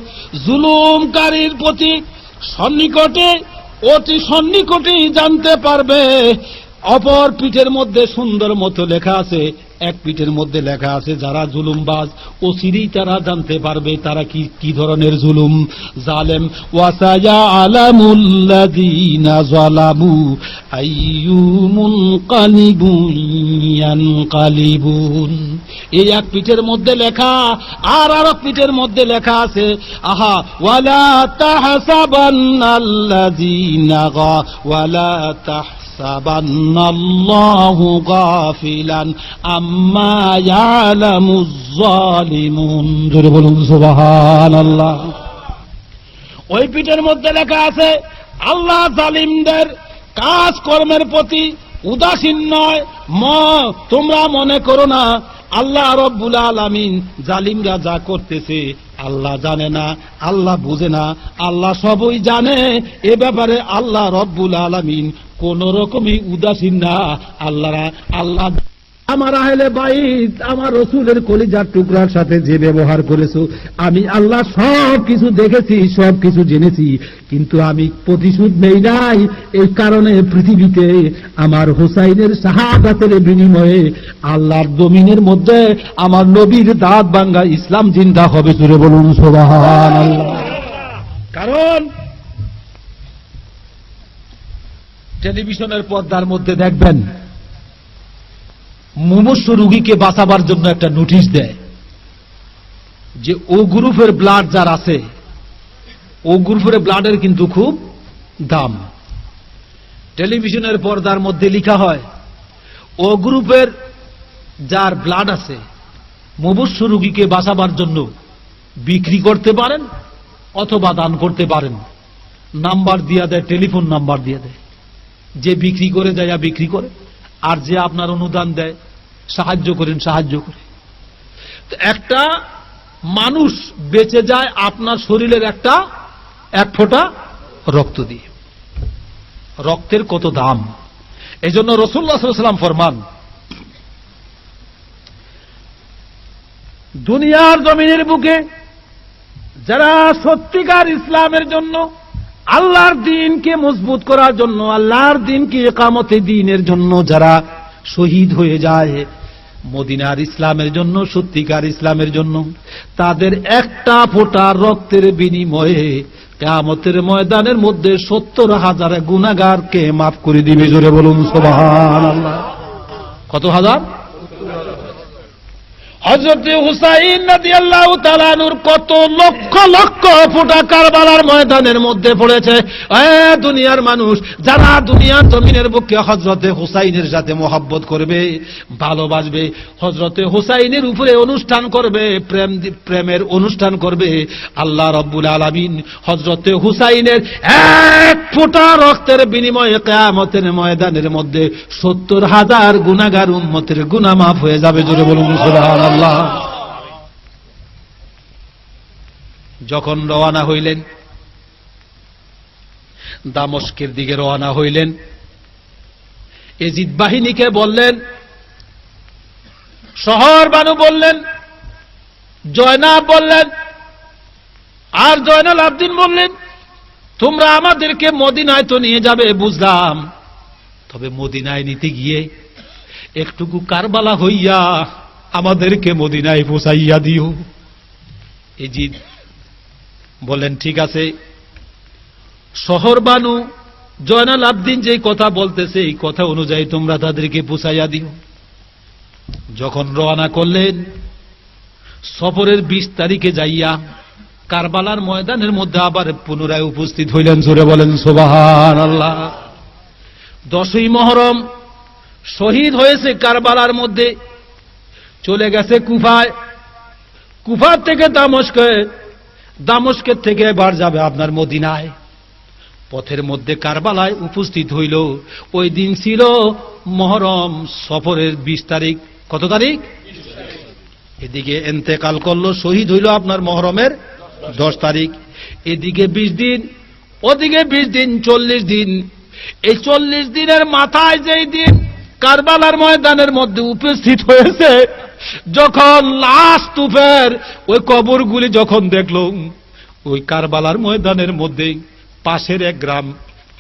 জুলুমকারীর প্রতি সন্নিকটে, অতি সন্নিকটেই জানতে পারবে। অপর পিঠের মধ্যে সুন্দর মতো লেখা আছে, এক পিঠের মধ্যে লেখা আছে যারা জুলুমবাজ, অচিরেই তারা জানতে পারবে তারা কি ধরনের জুলুম জালেম। ওয়াসায়ালামুল্লাযীনা যালামু আইয়ু মুনকালিবুন ইয়ানকালিবুন। এই এক পিঠের মধ্যে লেখা, আর এক পিঠের মধ্যে লেখা আছে, আহা ওয়ালা তাহসাবান্নাল্লাযীনা ওয়ালা সাবান্নাল্লাহু গাফিলান আম্মা ইয়ালামুজ যালিমুন। জোরে বলুন সুবহানাল্লাহ। ওই পিঠের মধ্যে লেখা আছে, আল্লাহ জালিমদের কাজ কর্মের প্রতি উদাসীন নয়। তোমরা মনে করো না আল্লাহ রব্বুল আলামিন জালিমরা যা করতেছে আল্লাহ জানে না, আল্লাহ বুঝে না, আল্লাহ সবই জানে। এ ব্যাপারে আল্লাহ রব্বুল আলামিন কোন রকমই উদাসীন না। আল্লাহ আমার আহলে বাইত, আমার রসুলের কলিজার টুকরার সাথে যে ব্যবহার করেছো, আমি আল্লাহ সব কিছু দেখেছি, সব কিছু জেনেছি, কিন্তু আমি প্রতিশোধ নেই নাই। এই কারণে পৃথিবীতে আমার হুসাইনের শাহাদাতের বিনিময়ে আল্লাহর জমিনের মধ্যে আমার নবীর দাঁত ভাঙা ইসলাম জিন্দা হবে। জোরে বলুন সুবহানাল্লাহ। কারণ টেলিভিশনের পর্দার মধ্যে দেখবেন মুমূর্ষ রোগীকে বাঁচাবার জন্য একটা নোটিশ দেয় যে ও গ্রুপের ব্লাড যার আছে, ও গ্রুপের ব্লাডের কিন্তু খুব দাম। টেলিভিশনের পর্দার মধ্যে লেখা হয় ও গ্রুপের যার ব্লাড আছে মুমূর্ষ রোগীকে বাঁচাবার জন্য বিক্রি করতে পারেন অথবা দান করতে পারেন। নাম্বার দিয়া দেয়, টেলিফোন নাম্বার দিয়ে দেয়। যে বিক্রি করে যায় বিক্রি করে, আর যে আপনার অনুদান দেয়, সাহায্য করেন, সাহায্য করে। একটা মানুষ বেঁচে যায় আপনার শরীরের এক ফোঁটা রক্ত দিয়ে। রক্তের কত দাম! এই জন্য রাসূলুল্লাহ সাল্লাল্লাহু আলাইহি ওয়াসাল্লাম ফরমান, দুনিয়ার জমিনের বুকে যারা সত্যিকার ইসলামের জন্য, আল্লাহর দ্বীনকে মজবুত করার জন্য, আল্লাহর দ্বীনকে ইকামতে দ্বীনের জন্য যারা শহীদ হয়ে যায় মদিনার ইসলামের জন্য, সত্যিকার ইসলামের জন্য, তাদের একটা ফোঁটা রক্তের বিনিময়ে কিয়ামতের ময়দানের মধ্যে ৭০,০০০ গুনাহগারকে মাফ করে দিবে। জোরে বলুন সুবহানাল্লাহ। কত হাজার? হযরত হুসাইন রাদিয়াল্লাহু তাআলা আনহুর কত লক্ষ লক্ষ ফোঁটা কারবালার ময়দানের মধ্যে পড়েছে। দুনিয়ার মানুষ যারা দুনিয়ার জমিনের বুকে হযরত হুসাইনের সাথে মহব্বত করবে, ভালোবাসবে, হযরত হুসাইনের উপরে অনুষ্ঠান করবে, প্রেমের অনুষ্ঠান করবে, আল্লাহ রাব্বুল আলামিন হযরত হুসাইনের এক ফোঁটা রক্তের বিনিময়ে কিয়ামতের ময়দানের মধ্যে 70,000 গুনাহগার উম্মতের গুনাহ মাফ হয়ে যাবে। জোরে বলুন সুবহানাল্লাহ। যখন রওনা হইলেন, দামেস্কের দিকে রওনা হইলেন, এজিদ বাহিনীকে বললেন, শহর বানু বললেন, জয়নাব বললেন, আর জয়নাল আবদিন বললেন, তোমরা আমাদেরকে মদিনায় তো নিয়ে যাবে বুঝলাম, তবে মদিনায় নিতে গিয়ে একটুকু কারবালা হইয়া আমাদেরকে মদিনায় পৌঁছাইয়া দিও। এজিদ বলেন, ঠিক আছে। শহর বানু জয়নাল আবদিন যে কথা বলতেছে এই কথা অনুযায়ী তোমরা তাদেরকে পৌঁছাইয়া দিও। যখন রওনা করলেন, সফরের 20 তারিখে যাইয়া কারবালার ময়দানের মধ্যে আবার পুনরায় উপস্থিত হইলেন। জোরে বলেন সুবহানাল্লাহ। 10ই মুহররম শহীদ হয়েছে কারবালার মধ্যে, চলে গেছে কুফায়, কুফা থেকে দামেস্কে, দামেস্কের থেকে এবার যাবে আপনার মদিনায়। পথের মধ্যে কারবালায় উপস্থিত হইল। ওই দিন ছিল মুহররম সফরের 20 তারিখ। কত তারিখ? এদিকে ইন্তেকাল করলো, শহীদ হইল আপনার মুহররমের 10 তারিখ। এদিকে 20 দিন, ওদিকে 20 দিন, 40 দিন। এই 40 দিনের মাথায় যেই দিন কারবালার ময়দানের মধ্যে উপস্থিত হয়েছে, যখন লাশ তুফের ওই কবরগুলি যখন দেখল, ওই কারবালার ময়দানের মধ্যে পাশের এক গ্রাম,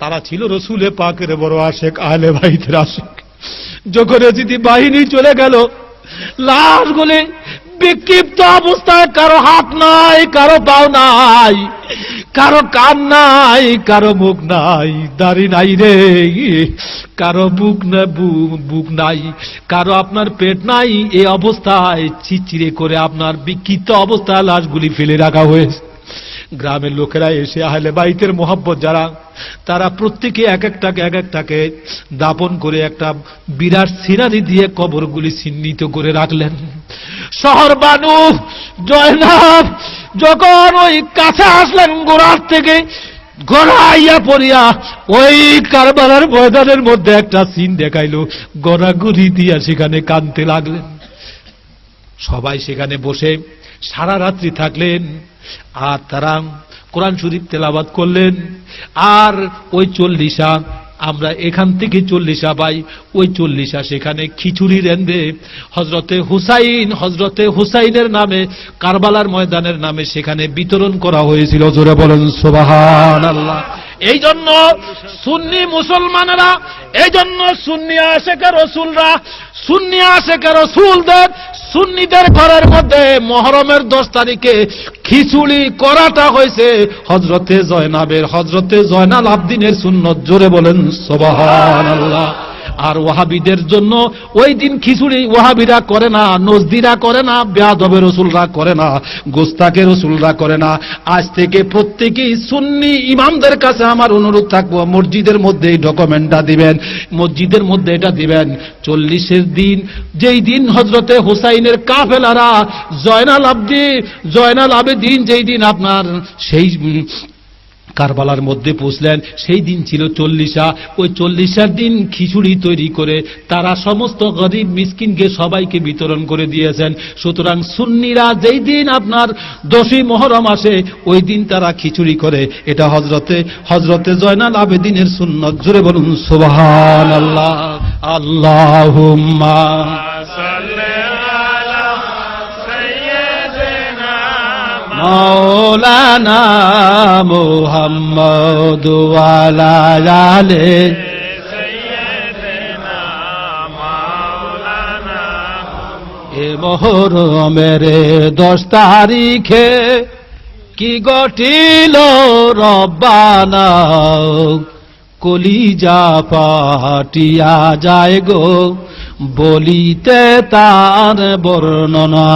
তারা ছিল রসুলে পাকের বড় আশেক, আহলে বাইতের আশেক। যখন এজিদি বাহিনী চলে গেল, লাশগুলি বিক্ষিপ্ত অবস্থায়, কারো হাত নাই, কারো পাও নাই, কারো কান নাই, কারো মুখ নাই, দাড়ি নাই রে, কারো বুক নাই, কারো আপনার পেট নাই। এই অবস্থায় চিচিরে করে আপনার বিক্ষিপ্ত অবস্থায় লাশগুলি ফেলে রাখা হয়েছে। গ্রামের লোকেরা এসে আহলে বাইতের মোহাব্বত যারা, তারা প্রত্যেকে এক একটাকে দাপন করে একটা বিরাট সিনারি দিয়ে কবরগুলি চিহ্নিত করে রাখলেন। শহর বানু জয়নাব যখন ওই কাছে আসলেন, গোড়ার থেকে গড়াইয়া পড়িয়া ওই কারবালার ময়দানের মধ্যে একটা সিন দেখাইল, গড়াগড়ি দিয়া সেখানে কাঁদতে লাগলেন। সবাই সেখানে বসে সারা রাত্রি থাকলেন, আর তারা কোরআন শরীফ তেলাওয়াত করলেন। আর ওই 40 আমরা এখান থেকে 40 পাই, ওই 40 সেখানে খিচুড়ি রাঁধে হযরতে হুসাইনের নামে, কারবালার ময়দানের নামে সেখানে বিতরণ করা হয়েছিল। জোরে বলেন সুবহানাল্লাহ। এই জন্য সুন্নি মুসলমানেরা, এই জন্য সুন্নি আশেকে রাসূলরা, সুন্নি আশেকে রাসূলদের, সুন্নিদের ঘরের মধ্যে মুহররমের 10 তারিখে খিচুড়ি করাটা হয়েছে হযরতে জয়নাবের, হযরতে জয়নাল আবদিনের সুন্নত। জোরে বলেন সুবহানাল্লাহ। আর ওয়াহাবিদের জন্য ওই দিন খিচুড়ি ওয়াহাবিরা করে না, নজদিরা করে না, বেয়াদবে রসুলরা করে না, গোস্তাকে রসুলরা করে না। আজ থেকে প্রত্যেকেই সুন্নি ইমামদের কাছে আমার অনুরোধ থাকবো, মসজিদের মধ্যে এই ডকুমেন্টটা দিবেন, মসজিদের মধ্যে এটা দিবেন। 40 দিন, যেই দিন হযরতে হুসাইনের কাফেলারা জয়নাল আবেদিন যেই দিন আপনার সেই কারবালার মধ্যে পৌঁছলেন, সেই দিন ছিল 40। ওই 40 দিন খিচুড়ি তৈরি করে তারা সমস্ত গরিব মিসকিনকে সবাইকে বিতরণ করে দিয়েছেন। সুতরাং সুন্নিরা যেই দিন আপনার 10ই মুহররম আসে, ওই দিন তারা খিচুড়ি করে। এটা হযরতে জয়নাল আবেদিনের সুন্নত। জোরে বলুন সুবহানাল্লাহ। আল্লাহুম্মা মৌলানা মুহাম্মদ ওয়ালা আলে এ মুহররমের 10 তারিখে কি ঘটিল রব্বানা, কলিজা ফাটিয়া যায় গো বলিতে তার বর্ণনা।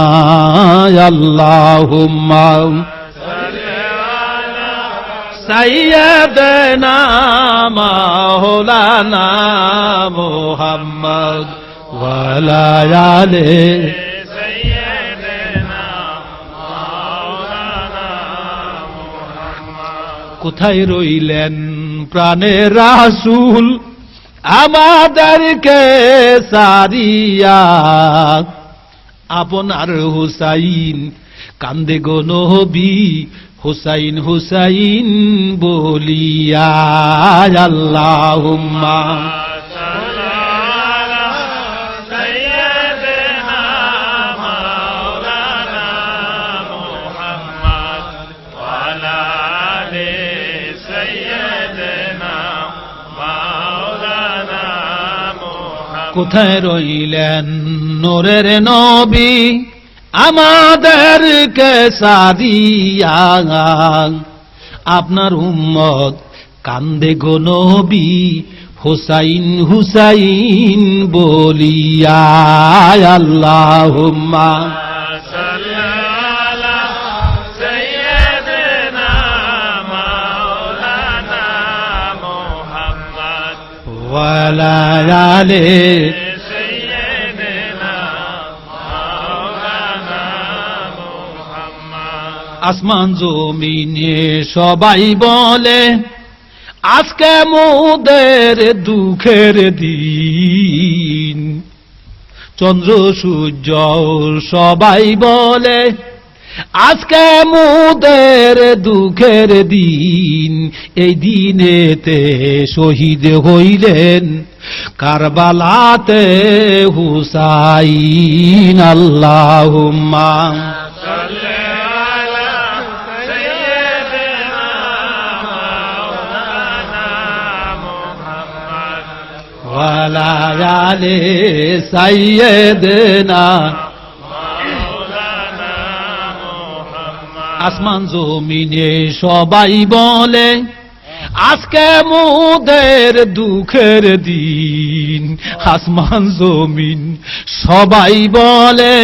আল্লাহুম্মা সাইয়্যিদানা মাওলানা মুহাম্মদ ওয়া আলা আলি সাইয়্যিদানা মাওলানা মুহাম্মদ। কোথায় রইলেন প্রাণের রাসূল আমাদেরকে সারিয়া? আপনার হুসাইন কান্দে গো নবী হুসাইন হুসাইন বলিয়া। আল্লাহুম্মা কোথায় রইলেন নূরের নবী আমাদেরকে সারিয়া? আপনার উম্মত কান্দে গো নবী হুসাইন হুসাইন বলিয়া। আল্লাহুম্মা ওয়া আলা আলি সাইয়্যিদিনা মাওলানা মুহাম্মদ। আসমান জমিনে সবাই বলে আজকে মোদের দুঃখের দিন। চন্দ্র সূর্য সবাই বলে আজকে মোদের দুঃখের দিন। এই দিনেতে শহীদ হইলেন কারবালাতে হুসাইন। আল্লাহুম্মা সাল্লি আলা সাইয়্যিদিনা মাওলানা মুহাম্মদ ওয়া আলা আলি সাইয়্যিদিনা। আসমান জমিনে সবাই বলে আজকে মোদের দুঃখের দিন। আসমান জমিন সবাই বলে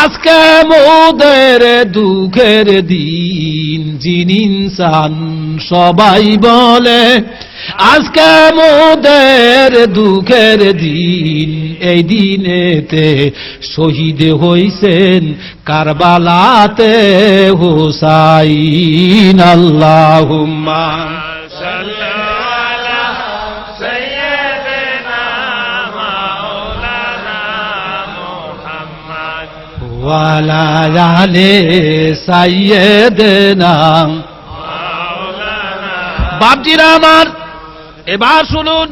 আজকে মোদের দুঃখের দিন। জিন ইনসান সবাই বলে আজকে মোদের দুঃখের দিন। এই দিনেতে শহীদ হইছেন কারবালাতে হুসাইন। আল্লাহুম্মা সাল্লি আলা সাইয়্যিদিনা মাওলানা মুহাম্মদ ওয়া আলা আলি সাইয়্যিদিনা মাওলানা। বাপজিরা আমার, এবার শুনুন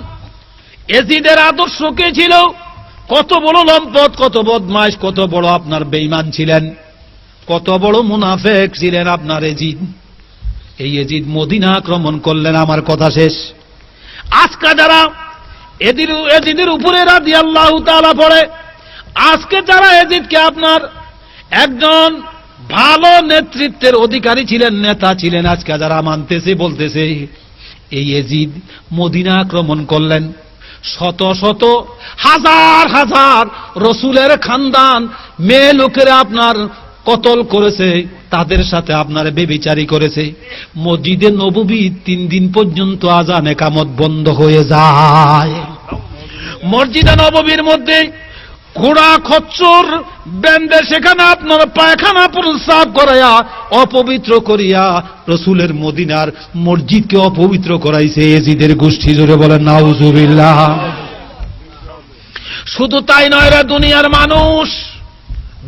এজিদের আদর্শ কে ছিল? কত বড় লম্পট, কত বদমাইশ, কত বড় আপনার বেঈমান ছিলেন, কত বড় মুনাফিক ছিলেন আপনার এজিদ। এই এজিদ মদিনা আক্রমণ করলেন। আমার কথা শেষ। আজকে যারা এজিদের উপরে রাদিয়াল্লাহু তাআলা পড়ে, আজকে যারা এজিদকে আপনার একজন ভালো নেতৃত্বের অধিকারী ছিলেন, নেতা ছিলেন, আজকে যারা মানতেছে, বলতেছে এই এজিদ মদিনা আক্রমণ করলেন, শত শত হাজার হাজার রসুলের খানদান মেয়ে লোকেরা আপনার কতল করেছে, তাদের সাথে আপনার বেবিচারি করেছে। মসজিদে নববী 3 দিন পর্যন্ত আজান একামত বন্ধ হয়ে যায়। মসজিদে নববীর মধ্যে ঘোড়া খচ্চর বেঁধে সেখানে আপনার পায়খানা প্রস্রাব করাইয়া অপবিত্র করিয়া রসুলের মদিনার মসজিদকে অপবিত্র করাইছে এজিদের গোষ্ঠী। জোরে বলেন নাউজুবিল্লাহ। শুধু তাই নয় রে দুনিয়ার মানুষ,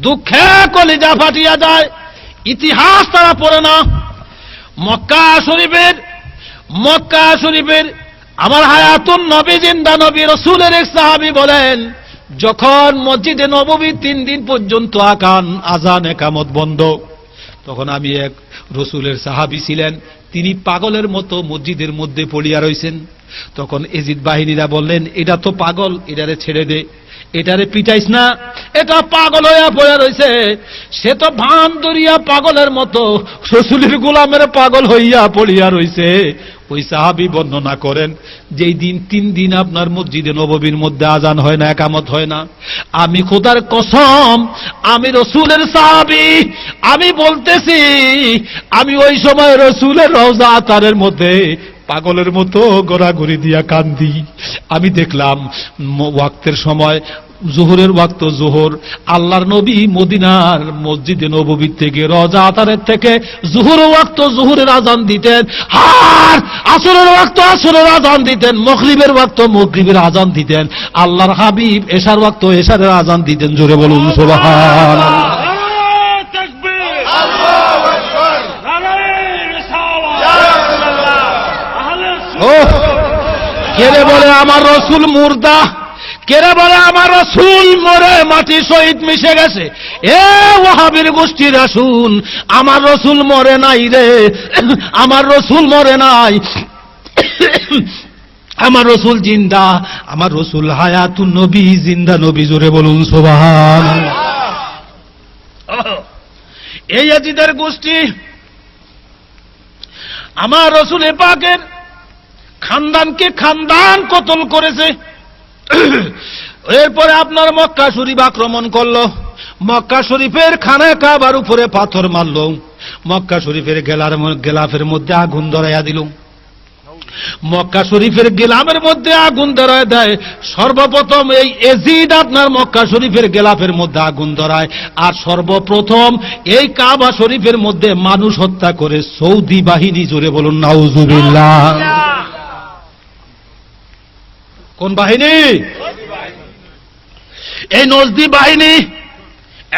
দুঃখে কলিজা ফাটিয়া যায়। ইতিহাস তারা পড়ে না। মক্কা শরীফের আমার হায়াতুন নবী, জিন্দা নবী, রসুলের এক সাহাবী বলেন, যখন মসজিদে নববী 3 দিন পর্যন্ত আজান একামত বন্ধ, তখন আমি এক রসুলের সাহাবী ছিলেন, তিনি পাগলের মতো মসজিদের মধ্যে পড়িয়া রইছেন। তখন এজিদ বাহিনীরা বললেন, এটা তো পাগল, এটারে ছেড়ে দে, এটারে পিটাইস না, এটা পাগল হইয়া পড়ে রইছে, সে তো ভান ধরিয়া পাগলের মতো রসুলের গোলামের পাগল হইয়া পড়িয়া রইছে, ওই সাহাবী বর্ণনা করেন যেই দিন 3 দিন আপনার মসজিদে নববীর মধ্যে আজান হয় না, একামত হয় না, আমি খোদার কসম, আমি রসুলের সাহাবী, আমি বলতেছি, আমি ওই সময় রসুলের রওজা আতারের মধ্যে পাগলের মতো গড়াগড়ি দিয়া কান্দি। আমি দেখলাম ওয়াক্তের সময়, জোহরের ওয়াক্ত জোহর, আল্লাহর নবী মদিনার মসজিদে নববী থেকে রওজা আতারের থেকে জোহরের ওয়াক্ত জোহরের আজান দিতেন, আর আসরের ওয়াক্ত আসরের আজান দিতেন, মাগরিবের ওয়াক্ত মাগরিবের আজান দিতেন, আল্লাহর হাবিব এশার ওয়াক্ত এশারের আজান দিতেন। জোরে বলুন সুবহানাল্লাহ। কেরে বলে আমার রসুল মুর্দা, কেরে বলে আমার রসুল মরে মাটি শহীদ মিশে গেছে। এ ওয়াহাবীর গোষ্ঠীর আসুন, আমার রসুল মরে নাই রে, আমার রসুল মরে নাই, আমার রসুল জিন্দা, আমার রসুল হায়াতুন নবী, জিন্দা নবী। জোরে বলুন সুবহানাল্লাহ। এই ইয়াজিদের গোষ্ঠী আমার রসুল পাকের খানদানকে খানদান কতল করেছে। এরপরে আপনার মক্কা শরীফ আক্রমণ করলো, মক্কা শরীফের খানা কাবার উপরে পাথর মারল, মক্কা শরীফের গেলাফের মধ্যে আগুন ধরাইয়া দিল, মক্কা শরীফের গেলামের মধ্যে আগুন ধরায় দেয়। সর্বপ্রথম এই এজিদ আপনার মক্কা শরীফের গেলাফের মধ্যে আগুন ধরায়, আর সর্বপ্রথম এই কাবা শরীফের মধ্যে মানুষ হত্যা করে সৌদি বাহিনী। জোরে বলুন নাউজুবিল্লাহ। কোন বাহিনী? এই নজদি বাহিনী।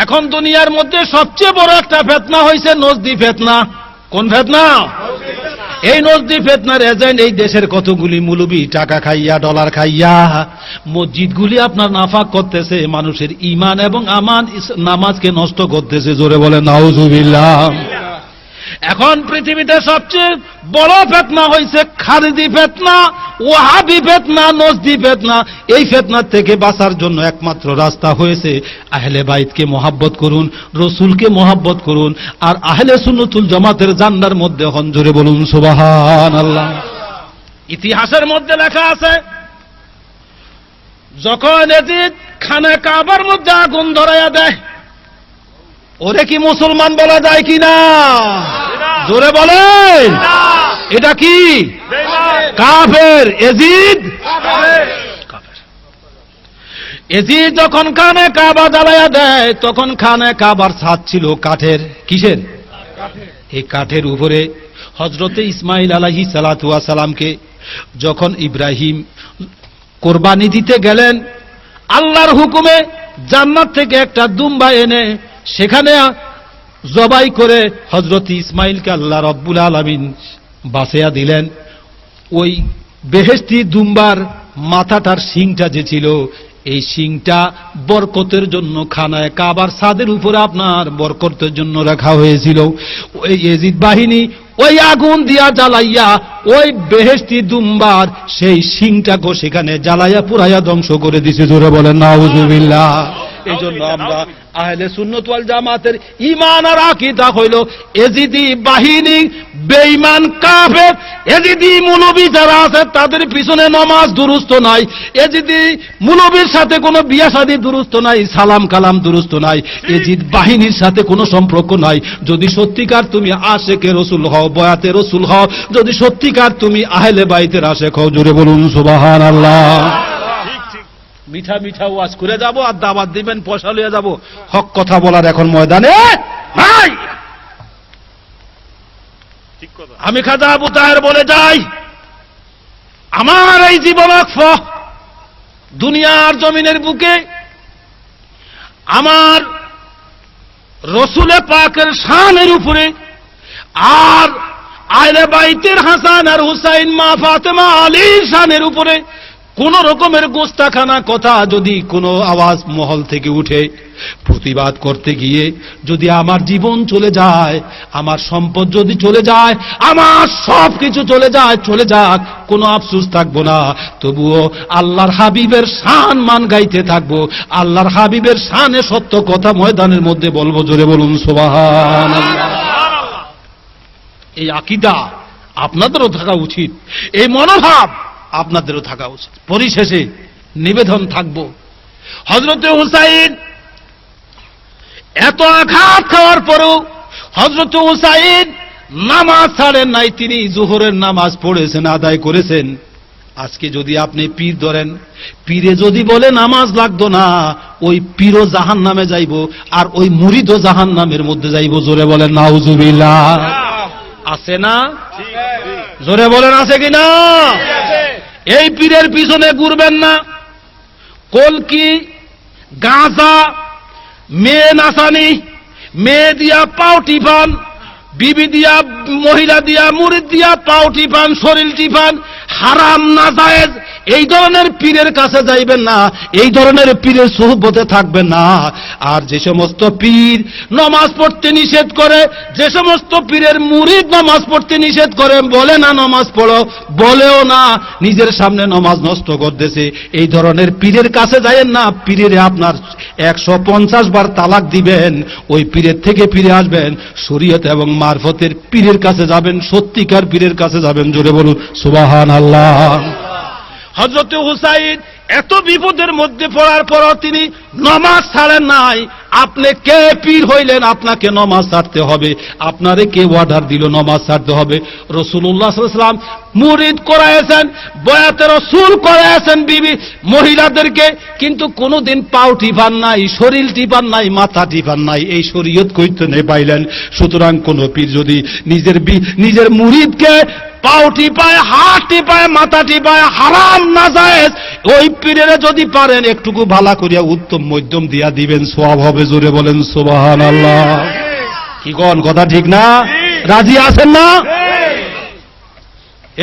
এখন দুনিয়ার মধ্যে সবচেয়ে বড় একটা ফিতনা হয়েছে নজদি ফিতনা। কোন ফিতনা? এই নজদি ফিতনার এজেন্ট এই দেশের কতগুলি মুলবি টাকা খাইয়া, ডলার খাইয়া মসজিদগুলি আপনার নাফাক করতেছে, মানুষের ঈমান এবং আমান নামাজকে নষ্ট করতেছে। জোরে বলে নাউজুবিল্লাহ। এখন পৃথিবীতে সবচেয়ে বড় ফিতনা হয়েছে খারিজি ফিতনা, ওয়াহাবি ফিতনা, নজদি ফিতনা। এই ফিতনার থেকে বাঁচার জন্য একমাত্র রাস্তা হয়েছে আহলে বাইতকে মহব্বত করুন, রসুলকে মহব্বত করুন, আর আহলে সুন্নাতুল জামাতের জান্নার মধ্যে হন। জোরে বলুন সুবহানাল্লাহ। ইতিহাসের মধ্যে লেখা আছে, যখন এজিদ খানা কাবার মধ্যে আগুন ধরাইয়া দেয়, ওরে কি মুসলমান বলা যায় কিনা? জোরে বলেন। এটা কি? কাফের। এজিদ কাফের। এজিদ যখন খানে কাবা জ্বালাইয়া দেয়, তখন খানে কাবার ছাদ ছিল কাঠের। কিসের? এই কাঠের উপরে হযরতে ইসমাঈল আলাইহিস সালাতু ওয়াস সালামকে যখন ইব্রাহিম কোরবানি দিতে গেলেন, আল্লাহর হুকুমে জান্নাত থেকে একটা দুম্বা এনে সেখানে জবাই করে হযরত ইসমাঈলকে আল্লাহ রাব্বুল আলামিন বাঁচিয়ে দিলেন। ওই বেহেশতি দুম্বার মাথাটার শিংটা যে ছিল, এই শিংটা বরকতের জন্য খানায় কাবার ছাদের উপরে আপনার বরকতের জন্য রাখা হয়েছিল। ওই এজিদ বাহিনী ওই আগুন দিয়া জ্বালাইয়া ওই বেহেশতি দুম্বার সেই শিংটাকে সেখানে জ্বালাইয়া পুরাইয়া ধ্বংস করে দিছে। জোরে বলেন নাউজুবিল্লাহ। এই জন্য আমরা আহলে সুন্নাত ওয়াল জামাতের ঈমান আর আকীদা হইল এজিদি বাহিনী বেঈমান কাফের। এজিদি মুলবি যারা আছে তাদের পিছনে নামাজ দুরুস্ত নাই, এজিদি মুলবির সাথে কোনো বিয়া শাদী দুরুস্ত নাই, সালাম কালাম দুরুস্ত নাই, এজিদ বাহিনীর সাথে কোনো সম্পর্ক নাই। যদি সত্যিকার তুমি আশেকে রসুল হও, বয়াতে রসুল হও, যদি সত্যিকার তুমি আহলে বাইতের আশেক হও, জোরে বলুন সুবহানাল্লাহ। মিঠা মিঠা ওয়াজ করে যাব আর দাওয়াত দিবেন, পয়সা লিয়ে যাব, হক কথা বলার এখন ময়দানে নাই। আমি খাজা আবু তাহের বলে যাই, আমার এই জীবনক্ষ দুনিয়ার জমিনের বুকে আমার রসুলে পাকের শানের উপরে আর আহলে বাইতের হাসান আর হুসাইন, মা ফাতেমা, আলীর শানের উপরে কোন রকমের গোস্তাখানা কথা যদি কোনো আওয়াজ মহল থেকে উঠে, প্রতিবাদ করতে গিয়ে যদি আমার জীবন চলে যায়, আমার সম্পদ যদি চলে যায়, আমার সব কিছু চলে যায়, চলে যাক, কোনো আফসোস থাকবো না। তবুও আল্লাহর হাবিবের শান মান গাইতে থাকবো, আল্লাহর হাবিবের শানে সত্য কথা ময়দানের মধ্যে বলবো। জোরে বলুন সুবহানাল্লাহ। এই আকীদা আপনাদেরও থাকা উচিত, এই মনোভাব আপনাদেরও থাকা উচিত। পরিশেষে নিবেদন থাকব, হযরতে হুসাইন এত আঘাত খাওয়ার পরেও হযরতে হুসাইন নামাজ ছাড়েন নাই, তিনি জোহরের নামাজ পড়েছেন, আদায় করেছেন। আজকে যদি আপনি পীর ধরেন, পীরে যদি বলে নামাজ লাগতো না, ওই পীরও জাহান্নামে যাইব, আর ওই মুরিদও জাহান্নামের মধ্যে যাইব। জোরে বলেন নাউজুবিল্লাহ। আছে না? জোরে বলেন আছে কিনা? এই পীরের পিছনে ঘুরবেন না। কলকি, গাঁজা, মেয়ে নাচানি, মেয়ে দিয়া পাও টিপান, বিবি দিয়া, মহিলা দিয়া, মুরিদ দিয়া পাও টিপান, শরীর টিপান, হারাম না জায়েজ, এই ধরনের পীরের কাছে যাইবেন না, এই ধরনের পীরের সোহবতে থাকবেন না। আর যে সমস্ত পীর নামাজ পড়তে নিষেধ করে, যে সমস্ত পীরের মুরিদ নামাজ পড়তে নিষেধ করে, বলে না নামাজ পড়ো, বলেও না, নিজের সামনে নামাজ নষ্ট করতেছে, এই ধরনের পীরের কাছে যাইয়েন না। পীরের আপনার 150 বার তালাক দিবেন, ওই পীরের থেকে ফিরে আসবেন, শরীয়ত এবং মারফতের পীরের কাছে যাবেন, সত্যিকার পীরের কাছে যাবেন। জোরে বলুন সুবহানাল্লাহ। হযরতে হুসাইন এত বিপদের মধ্যে পড়ার পর তিনি নামাজ ছাড়েন নাই। আপনি কে পীর হইলেন? আপনাকে নামাজ ছাড়তে হবে। আপনারে কে অর্ডার দিল নামাজ ছাড়তে হবে? রাসূলুল্লাহ সাল্লাল্লাহু আলাইহি ওয়াসাল্লাম মুরিদ করায়েছেন, বয়াতে রাসূল করায়েছেন বিবি মহিলাদেরকে, কিন্তু কোনোদিন পাও টিপান নাই, শরীর টিপান নাই, মাথা টিপান নাই। এই শরীয়ত কইতে নেই পাইলেন। সুতরাং কোন পীর যদি নিজের মুরিদকে পাও টিপায়, হাত টিপায়, মাথা টিপায়, হারাম না জায়েজ, ওই পীরের যদি পারেন একটুকু ভালা করিয়া উত্তম মধ্যম দিয়া দিবেন, সওয়াব হবে। জোরে বলেন সুবহানাল্লাহ। কি কোন কথা ঠিক না? রাজি আছেন না?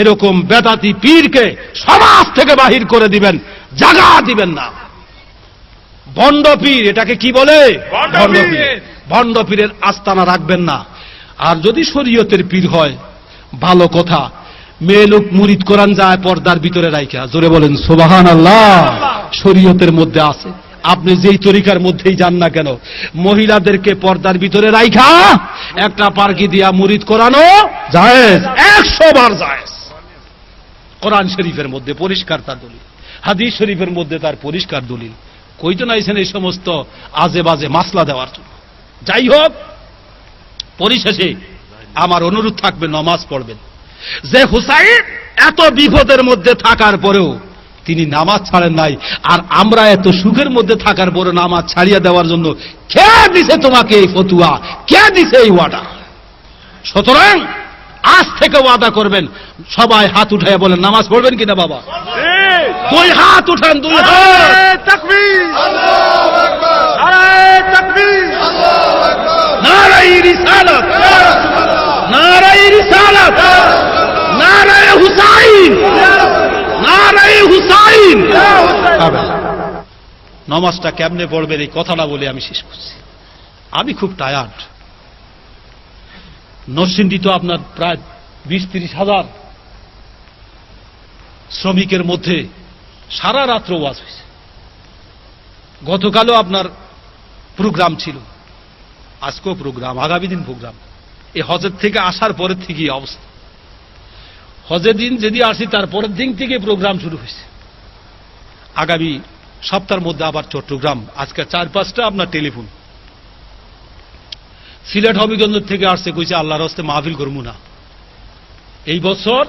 এরকম বেদাতি পীরকে সমাজ থেকে বাহির করে দিবেন, জায়গা দিবেন না। ভণ্ড পীর, এটাকে কি বলে? ভণ্ড পীর। ভণ্ড পীরের আস্তানা রাখবেন না। আর যদি শরীয়তের পীর হয়, ভালো কথা, মেয়ে লোক মুরিদ কোরআন যায় পর্দার ভিতরে রাইখা। জোরে বলেন সুবহানাল্লাহ। শরীয়তের মধ্যে আছে, আপনি যেই তরিকার মধ্যেই যান না কেন, মহিলাদেরকে পর্দার ভিতরে রাইখা একটা পার্কি দিয়া মুরিদ করানো জায়েজ, 100 বার জায়েজ। কোরআন শরীফের মধ্যে পরিষ্কার তার দলিল, হাদিস শরীফের মধ্যে তার পরিষ্কার দলিল। কইতো নাইছেন এই সমস্ত আজে বাজে মাসলা দেওয়ার জন্য। যাই হোক, পরিশেষে আমার অনুরোধ থাকবে, নামাজ পড়বেন। যে হুসাইন এত বিপদের মধ্যে থাকার পরেও তিনি নামাজ ছাড়েন নাই, আর আমরা এত সুখের মধ্যে থাকার পরে নামাজ ছাড়িয়ে দেওয়ার জন্য কে দিছে তোমাকে এই ফতুয়া? কে দিছে এই ওয়াদা? সুতরাং আজ থেকে ওয়াদা করবেন, সবাই হাত উঠায় বলেন নামাজ পড়বেন কিনা বাবা? দুই হাত উঠান, দুই হাত। তাকবীর, আল্লাহু আকবার, নারায়ে তাকবীর, আল্লাহু আকবার, নারায়ে রিসালাত, নারায়ে রিসালাত, নারায়ে হুসাইন, নারায়ে হুসাইন। নামাজটা কেমনে পড়বেন এই কথাটা বলে আমি শেষ করছি। আমি খুব টায়ার্ড। নরসিংদী তো আপনার প্রায় 20-30 হাজার শ্রমিকের মধ্যে সারা রাত্র ওয়াজ হয়েছে। গতকালও আপনার প্রোগ্রাম ছিল, আজকেও প্রোগ্রাম, আগামী দিন প্রোগ্রাম। এই হজের থেকে আসার পরের থেকেই অবস্থা। হজের দিন যদি আসি তার পরের দিন থেকে প্রোগ্রাম শুরু হয়েছে। আগামী সপ্তাহের মধ্যে আবার চট্টগ্রাম, আজকে 4-5টা আপনার টেলিফোন। সিলেট হবিগঞ্জ থেকে আসছে, কইছে আল্লাহর হস্তে মাহফিল করবো না। এই বছর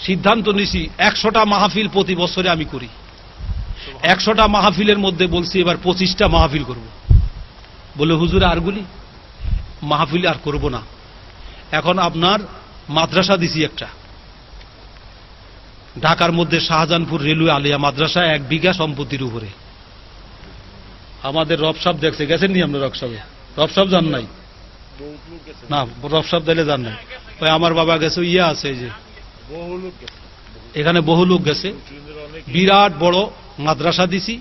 সিদ্ধান্ত নিছি 100টা মাহফিল প্রতি বছরে আমি করি। 100টা মাহফিলের মধ্যে বলছি এবার 25টা মাহফিল করব। বলে হুজুর আরগুলি মাহফিল আর করব না। এখন আপনার মাদ্রাসা দিছি একটা, ঢাকার মধ্যে শাহজাহানপুর রেলওয়ে আলিয়া মাদ্রাসা, 1 বিঘা সম্পত্তির উপরে। আমাদের রবসাব দেখছে, গেছেন নি আমরা রবসাবে? রবসাব যান নাই না? রবসাব দিলে যান নাই? ওই আমার বাবা গেছে, ইয়ে আছে যে এখানে বহু লোক গেছে। বিরাট বড় মাদ্রাসা দিছি,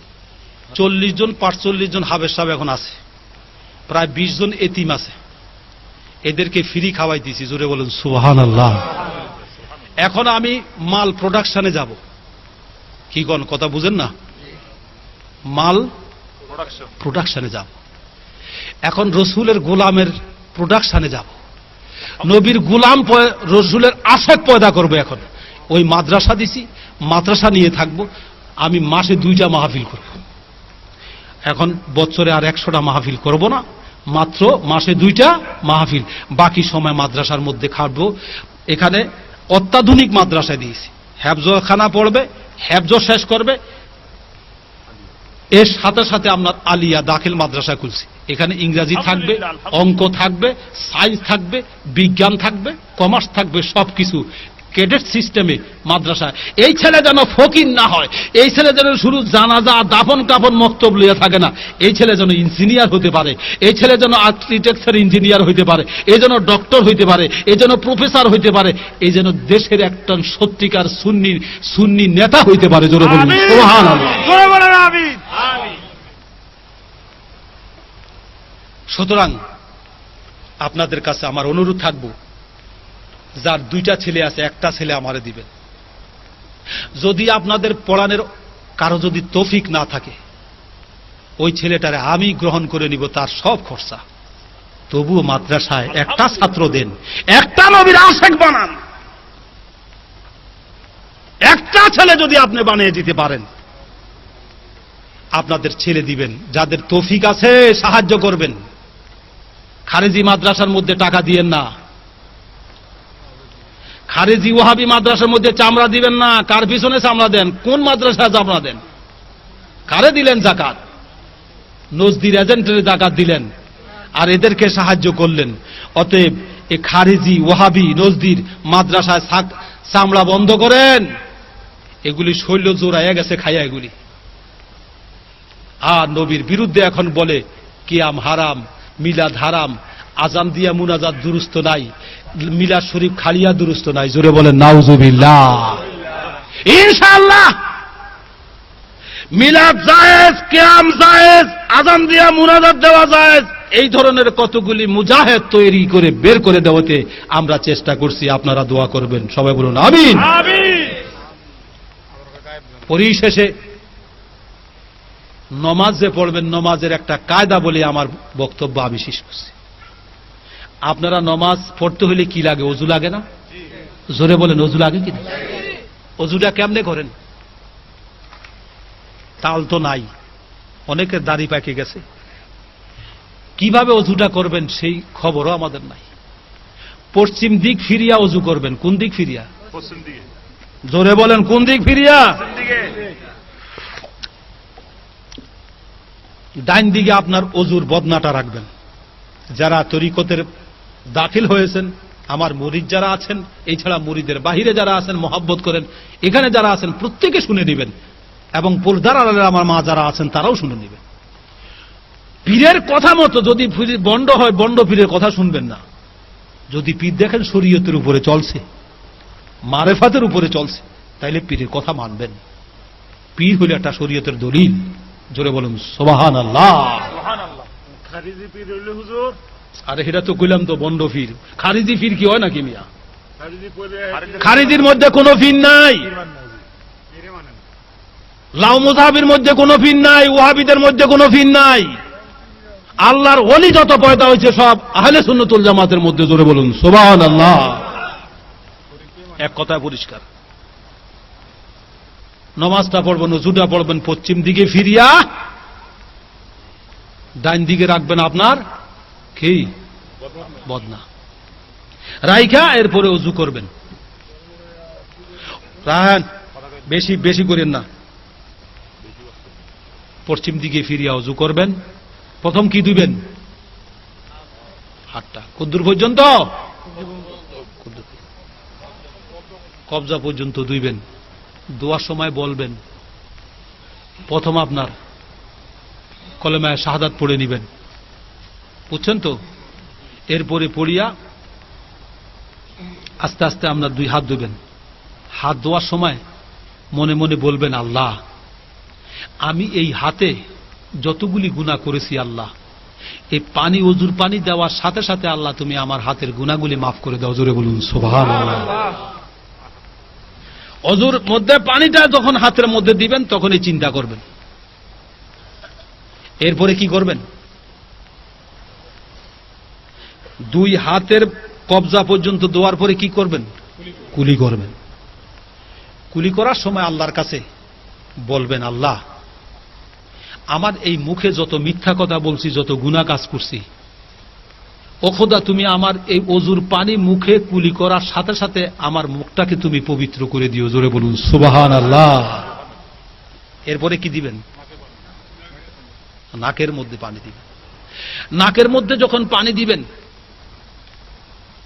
40 জন 45 জন হাবের সাহেব এখন আছে, প্রায় 20 জন এতিম আছে, এদেরকে ফ্রি খাওয়াই দিছি। জোরে বলুন সুবহানাল্লাহ। এখন আমি মাল প্রোডাকশনে যাব। কি কোন কথা বুঝেন না? মাল প্রোডাকশনে যাব। এখন রসুলের গোলামের প্রোডাকশনে যাব। নবীর গুলাম রসুলের আশেক পয়দা করবো। এখন ওই মাদ্রাসা দিছি, মাদ্রাসা নিয়ে থাকবো। আমি মাসে 2টা মাহফিল করব। এখন বছরে আর 100টা মাহফিল করব না, মাত্র মাসে 2টা মাহফিল, বাকি সময় মাদ্রাসার মধ্যে খাটবো। এখানে অত্যাধুনিক মাদ্রাসা দিয়েছি, হেফজখানা পড়বে, হেফজ শেষ করবে। এর সাথে সাথে আপনার আলিয়া দাখিল মাদ্রাসা খুলছি। এখানে ইংরাজি থাকবে, অঙ্ক থাকবে, সায়েন্স থাকবে, বিজ্ঞান থাকবে, কমার্স থাকবে, সবকিছু ক্যাডেট সিস্টেমে মাদ্রাসা। এই ছেলে যেন ফকির না হয়, এই ছেলে যেন শুরু জানাজা দাফন কাফন মক্তব লইয়া থাকে না, এই ছেলে যেন ইঞ্জিনিয়ার হতে পারে, এই ছেলে যেন আর্কিটেকচার ইঞ্জিনিয়ার হইতে পারে, এই যেন ডক্টর হইতে পারে, এই যেন প্রফেসর হইতে পারে, এই যেন দেশের একটা সত্যিকার সুন্নি নেতা হইতে পারে। জোরে বলুন সুবহানাল্লাহ। সুতরাং আপনাদের কাছে আমার অনুরোধ থাকবো, যার 2টা ছেলে আছে, একটা ছেলে আমারে দিবেন। যদি আপনাদের পড়ানোর কারো যদি তৌফিক না থাকে, ওই ছেলেটারে আমি গ্রহণ করে নিব, তার সব খরচা। তবুও মাদ্রাসায় একটা ছাত্র দেন, একটা নবীর আশেক বানান। একটা ছেলে যদি আপনি বানিয়ে দিতে পারেন, আপনাদের ছেলে দিবেন। যাদের তৌফিক আছে সাহায্য করবেন। খারেজি মাদ্রাসার মধ্যে টাকা দিয়েন না, খারেজি ওয়াহাবি মাদ্রাসার মধ্যে চামড়া দিবেন না। কার পিছনে চামড়া দেন? কোন মাদ্রাসায় চামড়া দেন? কারে দিলেন জাকাত? নজদির এজেন্টের জাকাত দিলেন, আর এদেরকে সাহায্য করলেন। অতএব এ খারেজি ওয়াহাবি নজদির মাদ্রাসায় চামড়া বন্ধ করেন। এগুলি শৈল জোড়াইয়া গেছে খাইয়া এগুলি। আর নবীর বিরুদ্ধে এখন বলে কিয়াম হারাম, মিলাদ হারাম, আজান দিয়া মুনাজাত দুরুস্ত নাই, মিলাদ শরীফ খালিয়া দুরুস্ত নাই। জোরে বলেন নাউজুবিল্লাহ। ইনশাআল্লাহ মিলাদ জায়েজ, কিয়াম জায়েজ, আজান দিয়া মুনাজাত দেওয়া জায়েজ। এই ধরনের কতগুলি মুজাহিদ তৈরি করে বের করে দেওয়াতে আমরা চেষ্টা করছি। আপনারা দোয়া করবেন, সবাই বলুন আমিন। পরিশেষে নমাজ যে পড়বেন, নমাজের একটা কায়দা বলে আমার বক্তব্য আমি শেষ করছি। আপনারা নমাজ পড়তে হলে কি লাগে? অজু লাগে না? জোরে বলেন অজু লাগে কি? অজুটা কেমনে করেন? তাল তো নাই, অনেকের দাড়ি পাকে গেছে। কিভাবে অজুটা করবেন সেই খবরও আমাদের নাই। পশ্চিম দিক ফিরিয়া অজু করবেন। কোন দিক ফিরিয়া? পশ্চিম দিকে। জোরে বলেন কোন দিক ফিরিয়া? ডাইন দিকে আপনার অজুর বদনাটা রাখবেন। যারা তরিকতের দাখিল হয়েছেন, আমার মুরিদ যারা আছেন, এই ছাড়া মুরিদের বাহিরে যারা আছেন, মহব্বত করেন, এখানে যারা আছেন প্রত্যেকে শুনে নেবেন, এবং পর্দার আড়ালে আমার মা যারা আছেন তারাও শুনে নেবেন। পীরের কথা মতো যদি বন্ড হয়, বন্ড পীরের কথা শুনবেন না। যদি পীর দেখেন শরীয়তের উপরে চলছে, মারেফাতের উপরে চলছে, তাইলে পীরের কথা মানবেন। পীর হইলে একটা শরীয়তের দলিল। জোরে বলুন সুবহানাল্লাহ। খারিজি পীর হইলে হুজুর, আরে এটা তো কইলাম তো বন্ড পীর। খারিজি পীর কি হয় নাকি মিয়া? খারিজির মধ্যে কোনো পীর নাই, লাউ মুযহাবের মধ্যে কোনো পীর নাই, ওয়াহাবিদের মধ্যে কোনো পীর নাই। আল্লাহর ওলি যত পয়দা হয়েছে সব আহলে সুন্নাতুল জামাতের মধ্যে। জোরে বলুন সুবহানাল্লাহ। এক কথায় পরিষ্কার। নমাজটা পড়বেন, ওযুটা পড়বেন পশ্চিম দিকে ফিরিয়া, ডাইন দিকে রাখবেন আপনার কি বদনা রাইখা, এরপরে ওযু করবেন। রাহান বেশি বেশি করেন না। পশ্চিম দিকে ফিরিয়া ওযু করবেন। প্রথম কি দিবেন? হাতটা কদ্দুর পর্যন্ত, কবজা পর্যন্ত দুইবেন। দোয়ার সময় বলবেন, প্রথম আপনার কলেমায়ে শাহাদাত পড়ে নিবেন, বুঝছেন তো? এরপরে পড়িয়া আস্তে আস্তে আপনার 2 হাত ধুবেন। হাত ধোয়ার সময় মনে মনে বলবেন, আল্লাহ আমি এই হাতে যতগুলি গুনাহ করেছি, আল্লাহ এই পানি, ওযুর পানি দেওয়ার সাথে সাথে আল্লাহ তুমি আমার হাতের গুনাহগুলি মাফ করে দাও। জোরে বলুন সুবহানাল্লাহ। ওযুর মধ্যে পানিটা যখন হাতের মধ্যে দিবেন তখনই চিন্তা করবেন। এরপরে কি করবেন? 2 হাতের কবজা পর্যন্ত দেওয়ার পরে কি করবেন? কুলি করবেন। কুলি করার সময় আল্লাহর কাছে বলবেন, আল্লাহ, আমার এই মুখে যত মিথ্যা কথা বলছি, যত গুনাহ কাজ করছি, ও খোদা, তুমি আমার এই অজুর পানি মুখে কুলি করার সাথে সাথে আমার মুখটাকে তুমি পবিত্র করে দিও। জোরে বলুন সুবহানাল্লাহ। এরপরে কি দিবেন? নাকের মধ্যে পানি দিবেন। নাকের মধ্যে যখন পানি দিবেন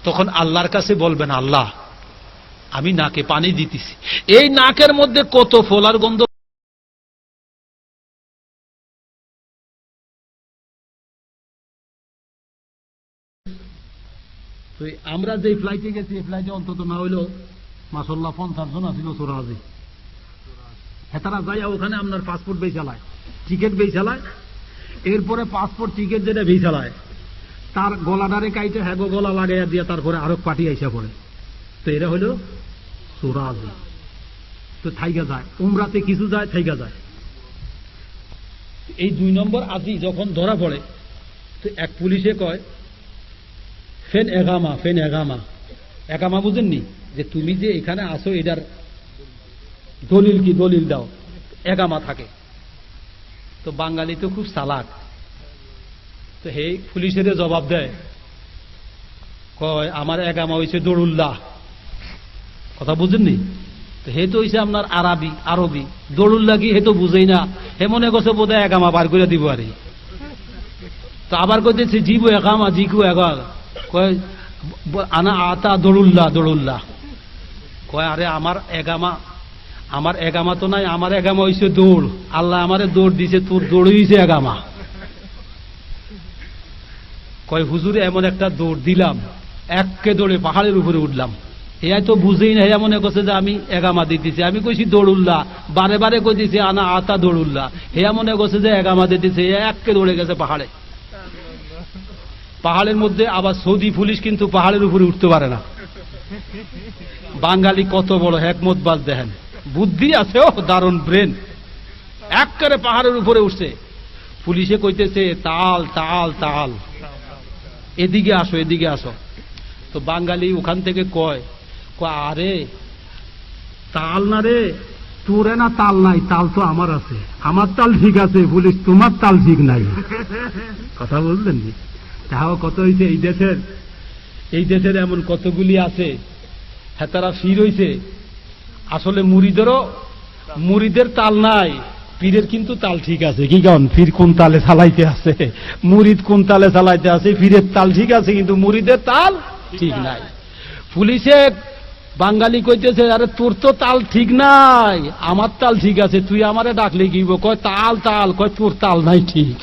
তখন আল্লাহর কাছে বলবেন, আল্লাহ, আমি নাকে পানি দিতেছি, এই নাকের মধ্যে কত ফোলার গন্ধ। তো আমরা যে ফ্লাইটে গেছি, এই ফ্লাইটে অন্তত না হইলেও মাশাআল্লাহ 50 জন আছিল চোরাজি। হেতারা যাইয়া ওখানে আপনার পাসপোর্ট বেই চালায়, টিকিট বেই চালায়, এরপরে পাসপোর্ট টিকিট যেটা বেই চালায় তার গলাটারে কাইটে হ্যাগো গলা লাগাইয়া দিয়ে তারপরে আরো পার্টি আইসা পড়ে। তো এরা হইল চোরাজি। তো থাইগা যায়, উমরাতে কিছু যায়, থাইগা যায়। এই 2 নম্বর আজি যখন ধরা পড়ে, তো এক পুলিশে কয়, ফেন এগামা, ফেন এগামা। এগামা বুঝেননি? যে তুমি যে এখানে আসো এটার দলিল কি, দলিল দাও। এগামা থাকে। তো বাঙালি তো খুব চালাক, তো হে পুলিশের জবাব দেয়, কয় আমার এগামা হইছে দরুল্লাহ। কথা বুঝেননি? তো হে তো হইছে আপনার আরবি। দরুল্লাহ কি হে তো বুঝেই না, হে মনে করছে বোধহয় এগামা বার করে দিব আরে। তো আবার কইতেছে জিবু এগামা, জিকু এগাল। কয় আনা আতা দরুল্লাহ, দরুল্লাহ। কয় আরে আমার এগামা তো নাই, আমার এগামা হইছে দৌড়। আল্লাহ আমারে দৌড় দিছে, তোর দৌড় হইছে এগামা। কয় হুজুরে এমন একটা দৌড় দিলাম, একে দৌড়ে পাহাড়ের উপরে উঠলাম। এ তো বুঝেই না, এ মনে করছে যে আমি এগামা দিতেছি। আমি কইছি দৌড়ুল্লাহ, বারে বারে কই দিছি আনা আতা দৌড়ুল্লাহ। হে মনে করছে যে এগামা দিতেছে, একে দৌড়ে গেছে পাহাড়ে। পাহাড়ের মধ্যে আবার সৌদি পুলিশ কিন্তু পাহাড়ের উপরে উঠতে পারে না। বাঙালি কত বড় হেকমতবাজ দেখেন, বুদ্ধি আছে, ও দারুণ ব্রেন। একেবারে পাহাড়ের উপরে উঠছে। পুলিশে কইতেছে তাল তাল তাল, এদিকে আসো, এদিকে আসো। তো বাঙালি ওখান থেকে কয়, আরে তাল না রে, তোরে না তাল নাই, তাল তো আমার আছে, আমার তাল ঠিক আছে, পুলিশ তোমার তাল ঠিক নাই। কথা বললেন নি? তাও কত হয়েছে এই দেশের এমন কতগুলি আছে, হ্যাঁ তারা ফির হইছে। আসলে মুরিদের তাল নাই, পীরের কিন্তু তাল ঠিক আছে। কি কারণ? পীর কোন তালে চালাইতে আছে, মুরিদ কোন তালে চালাইতে আছে, পীরের তাল ঠিক আছে কিন্তু মুরিদের তাল ঠিক নাই। পুলিশে বাঙালি কইতেছে, আরে তোর তো তাল ঠিক নাই, আমার তাল ঠিক আছে, তুই আমারে ডাকলে কি? কয় তাল তাল, কয় তোর তাল নাই ঠিক।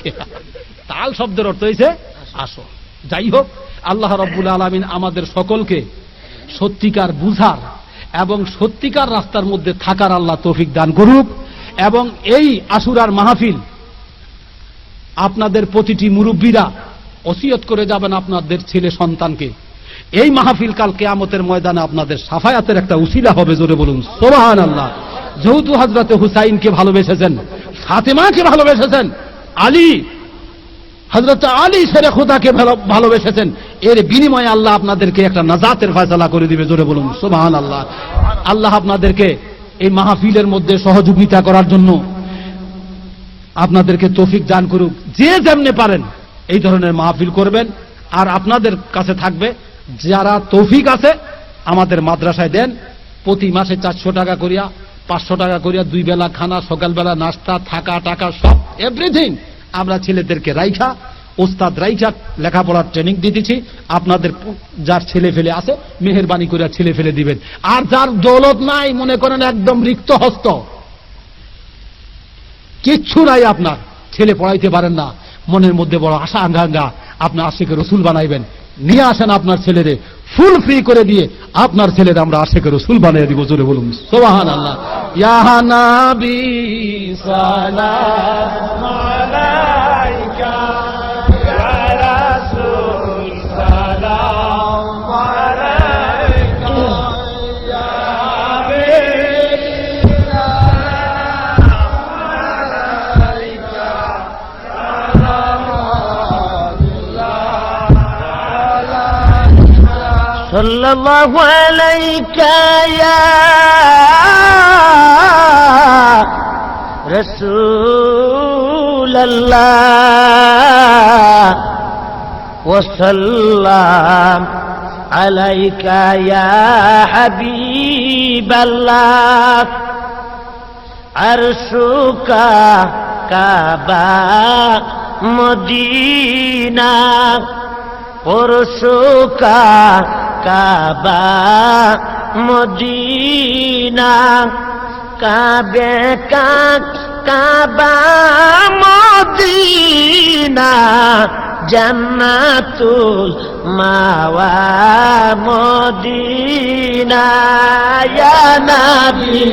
তাল শব্দের অর্থ হইছে আসো। যাই হোক, আল্লাহ রাব্বুল আলামিন আমাদের সকলকে সত্যিকার বুঝার এবং সত্যিকার রাস্তার মধ্যে থাকার আল্লাহ তৌফিক দান করুক। এবং এই আশুরার মাহফিল আপনাদের প্রতিটি মুরব্বীরা ওসিয়ত করে যাবেন আপনাদের ছেলে সন্তানকে। এই মাহফিল কাল কিয়ামতের ময়দানে আপনাদের সাফায়াতের একটা উসিলা হবে। জোরে বলুন সুবহানাল্লাহ। যেহেতু হযরতে হুসাইনকে ভালোবেসেছেন, ফাতেমাকে ভালোবেসেছেন, হযরত আলী শেরে খোদাকে ভালোবেসেছেন, এর বিনিময়ে আল্লাহ আপনাদেরকে একটা নাজাতের ফয়সালা করে দিবে। জোরে বলুন সুবহানাল্লাহ। আল্লাহ আপনাদেরকে এই মাহফিলের মধ্যে সহযোগিতা করার জন্য আপনাদেরকে তৌফিক দান করুক। যে যেমনে পারেন এই ধরনের মাহফিল করবেন। আর আপনাদের কাছে থাকবে, যারা তৌফিক আছে আমাদের মাদ্রাসায় দেন, প্রতি মাসে 400 টাকা করিয়া, 500 টাকা করিয়া, 2 বেলা খানা, সকালবেলা নাস্তা, থাকা টাকা সব এভরিথিং আমরা ছেলেদেরকে রাইখা, ওস্তাদ রাইখা লেখাপড়ার ট্রেনিং দিতেছি। আপনাদের যার ছেলে ফেলে আছে মেহেরবানি করে ছেলে ফেলে দিবেন। আর যার দৌলত নাই, মনে করেন একদম রিক্ত হস্ত, কিচ্ছু নাই, আপনার ছেলে পড়াইতে পারেন না, মনের মধ্যে বড় আশা আঙ্গাঙ্গা, আপনার আশিকে রসুল বানাইবেন, নিয়ে আসেন আপনার ছেলেরে, ফুল ফ্রি করে দিয়ে আপনার ছেলের আমরা আশিকে রসুল বানিয়ে দিব। জোরে বলুন সুবহানাল্লাহ। ইয়া নবী সালাম আলাইকা, ইয়া রাসূল সালাম আলাইকা, ইয়া হাবিব সালাম আলাইকা, সালামুল্লাহ আলাইকা। সাল্লাল্লাহু আলাইকা ইয়া রাসূলাল্লাহ ওয়া সাল্লাম আলাইকা ইয়া হাবিবাল্লাহ আরশুকা কাবা মদিনা পরশুকা কাবা মদিনা কাবে কাবা মদিনা জান্নাতুল মাওয়া মদিনা ইয়া নবী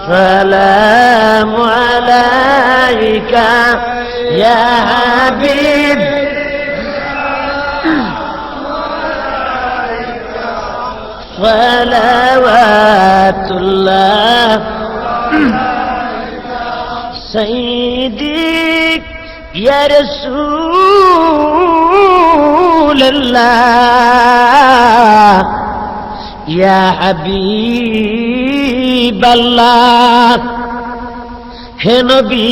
সালাম আলাইকা ইয়া হাবিব সালাওয়াতুল্লাহ সাইয়্যিদি ইয়া রাসূলুল্লাহ ইয়া হাবিবাল্লাহ হে নবী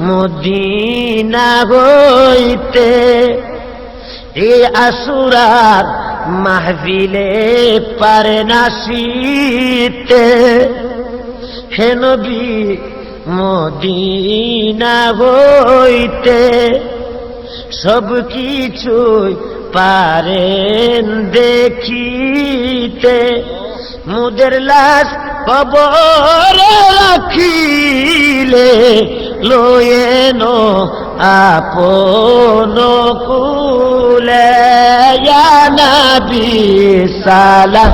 মদিনা হইতে এই আশুরার মাহফিলে পারে নাসিতে হে নবী মদিনা হইতে সব কিছুই পারেন দেখিতে মুদের লাশ কবরে রাখিলে লয়েন আপন কুলে ইয়া নবী সালাম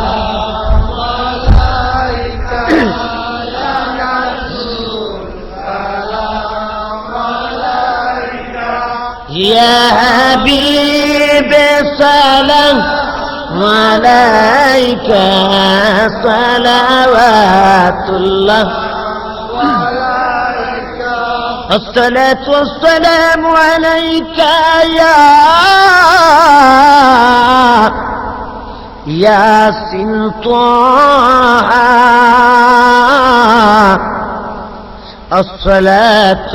ইয়া হাবিব সালাম আলাইকা সালাওয়াতুল্লাহ الصلاة والسلام عليك يا طه الصلاة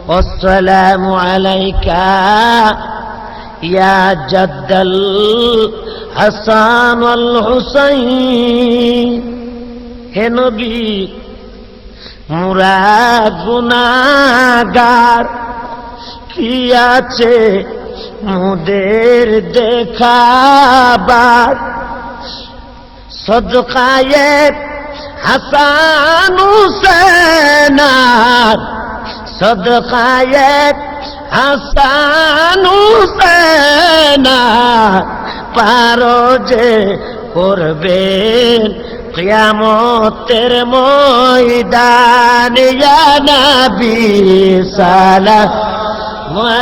والسلام عليك يا جد الحسن والحسين হে নবী মুরা গুনাহগার কি আছে মুদের দেখাবার সদকায়ে হাসান হুসেনার সদকায়ে হাসান হুসেনার পারো যে করবেন কিয়ামতের ময়দানে ইয়া নবী সালাম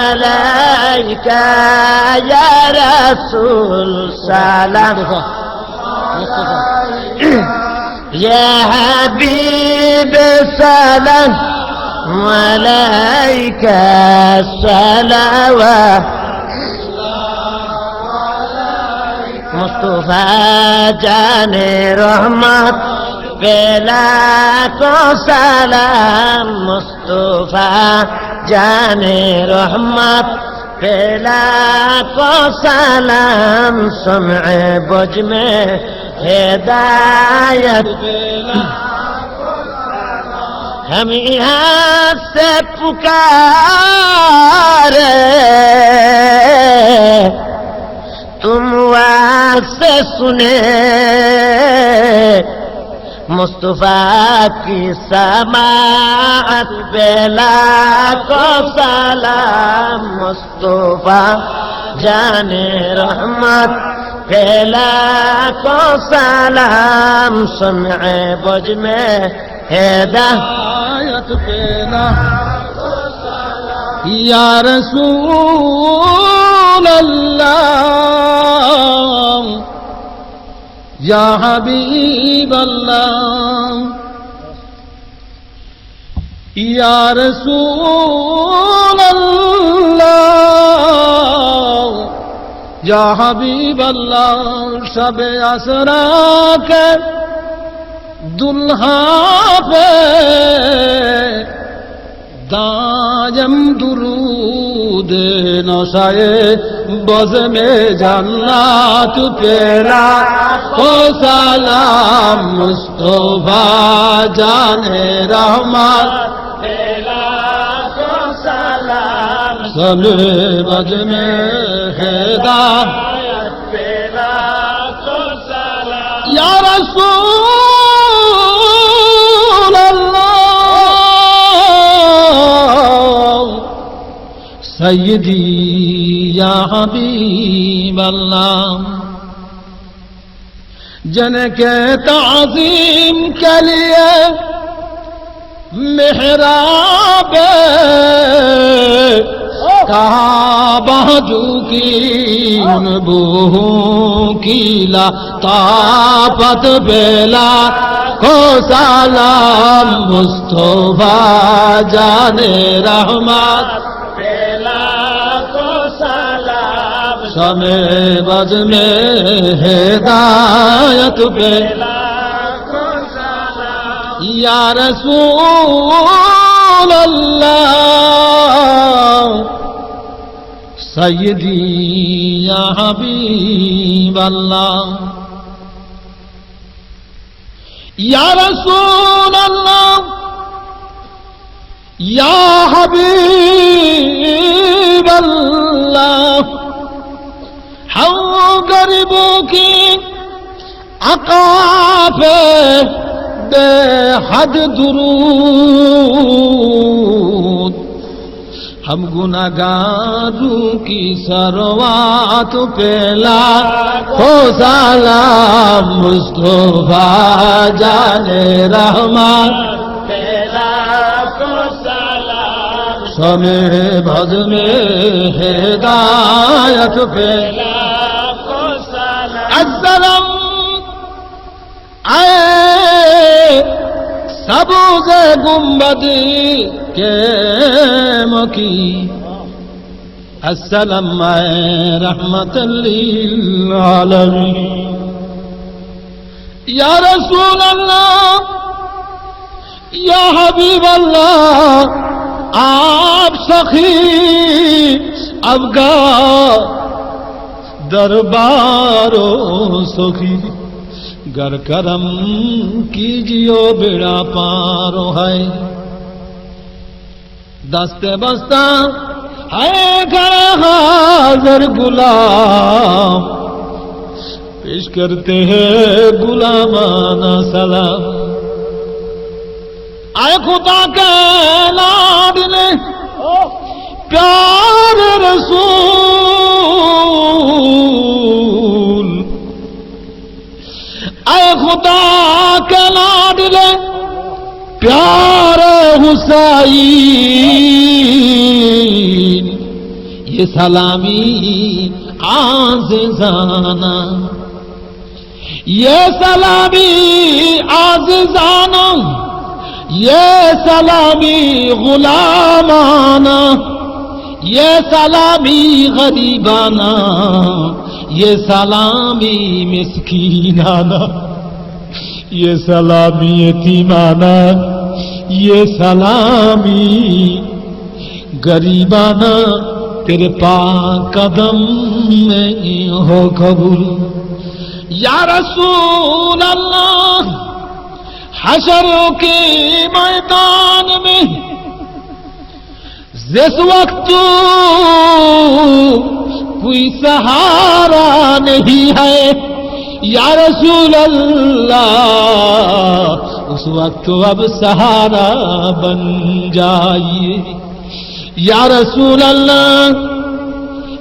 আলাইকা ইয়া রাসূল সালাম ইয়া হাবিব সালাম আলাইকা সালাওয়াত মুস্তাফা জানে রহমত পেলা কো সালাম মুস্তাফা জানে রহমত পেলা কো সালাম সুমে বুঝ মে हिदायत हम यहाँ से पुकारे तुम वहाँ से सुने मुस्तफा की समाअत बेला को सलाम मुस्तफा जाने रहमत बेला को सलाम सुने बुझ में हिदायत बेला या रसूल अल्लाह या हबीब अल्लाह یا رسول اللہ یا حبیب اللہ شب اسرا کے دلہا پہ دائم درود نشائے بز میں جنات پیرا کو سلام مصطفیٰ جانے رحمت پیرا کو سلام سلے بز میں ہدایت پیرا کو سلام یا رسول اللہ سیدی یا حبیب اللہ جن کے تعظیم کے لیے محراب کعبہ کی ان بوہوں کی لطافت بیلا کو سلام مصطفیٰ جانے رحمت سمے بز میں ہدایت پہ یا رسول اللہ سیدی یا حبیب اللہ یا رسول اللہ یا حبیب اللہ ہم غریبوں کی عقاب بے حد درود ہم گناہگاروں کی سروات پہ لاکھوں سلام مصطفیٰ جانے رحمت پہ لاکھوں سلام سمے بز میں ہدایت پہ السلام اے سبز گنبد کے مکی السلام اے رحمت للعالمین یا رسول اللہ یا حبیب اللہ آپ سخی افغان دربارو سخی گر کرم کیجیو بیڑا پارو ہے دست بستہ ہے گھر حاضر غلام پیش کرتے ہیں غلامانہ سلام آئے خدا کے لاڈلے پیار رسول اے خدا کے لاڈلے پیار حسین یہ سلامی عزیزانہ یہ سلامی عزیزانہ یہ سلامی غلامانہ یہ سلامی غریبانہ یہ سلامی مسکینانہ یہ سلامی یتیمانہ یہ سلامی غریبانہ تیرے پاک قدم میں ہو قبول یا رسول اللہ حشر کے میدان میں جس وقت کوئی سہارا نہیں ہے یا رسول اللہ اس وقت اب سہارا بن جائیے یا رسول اللہ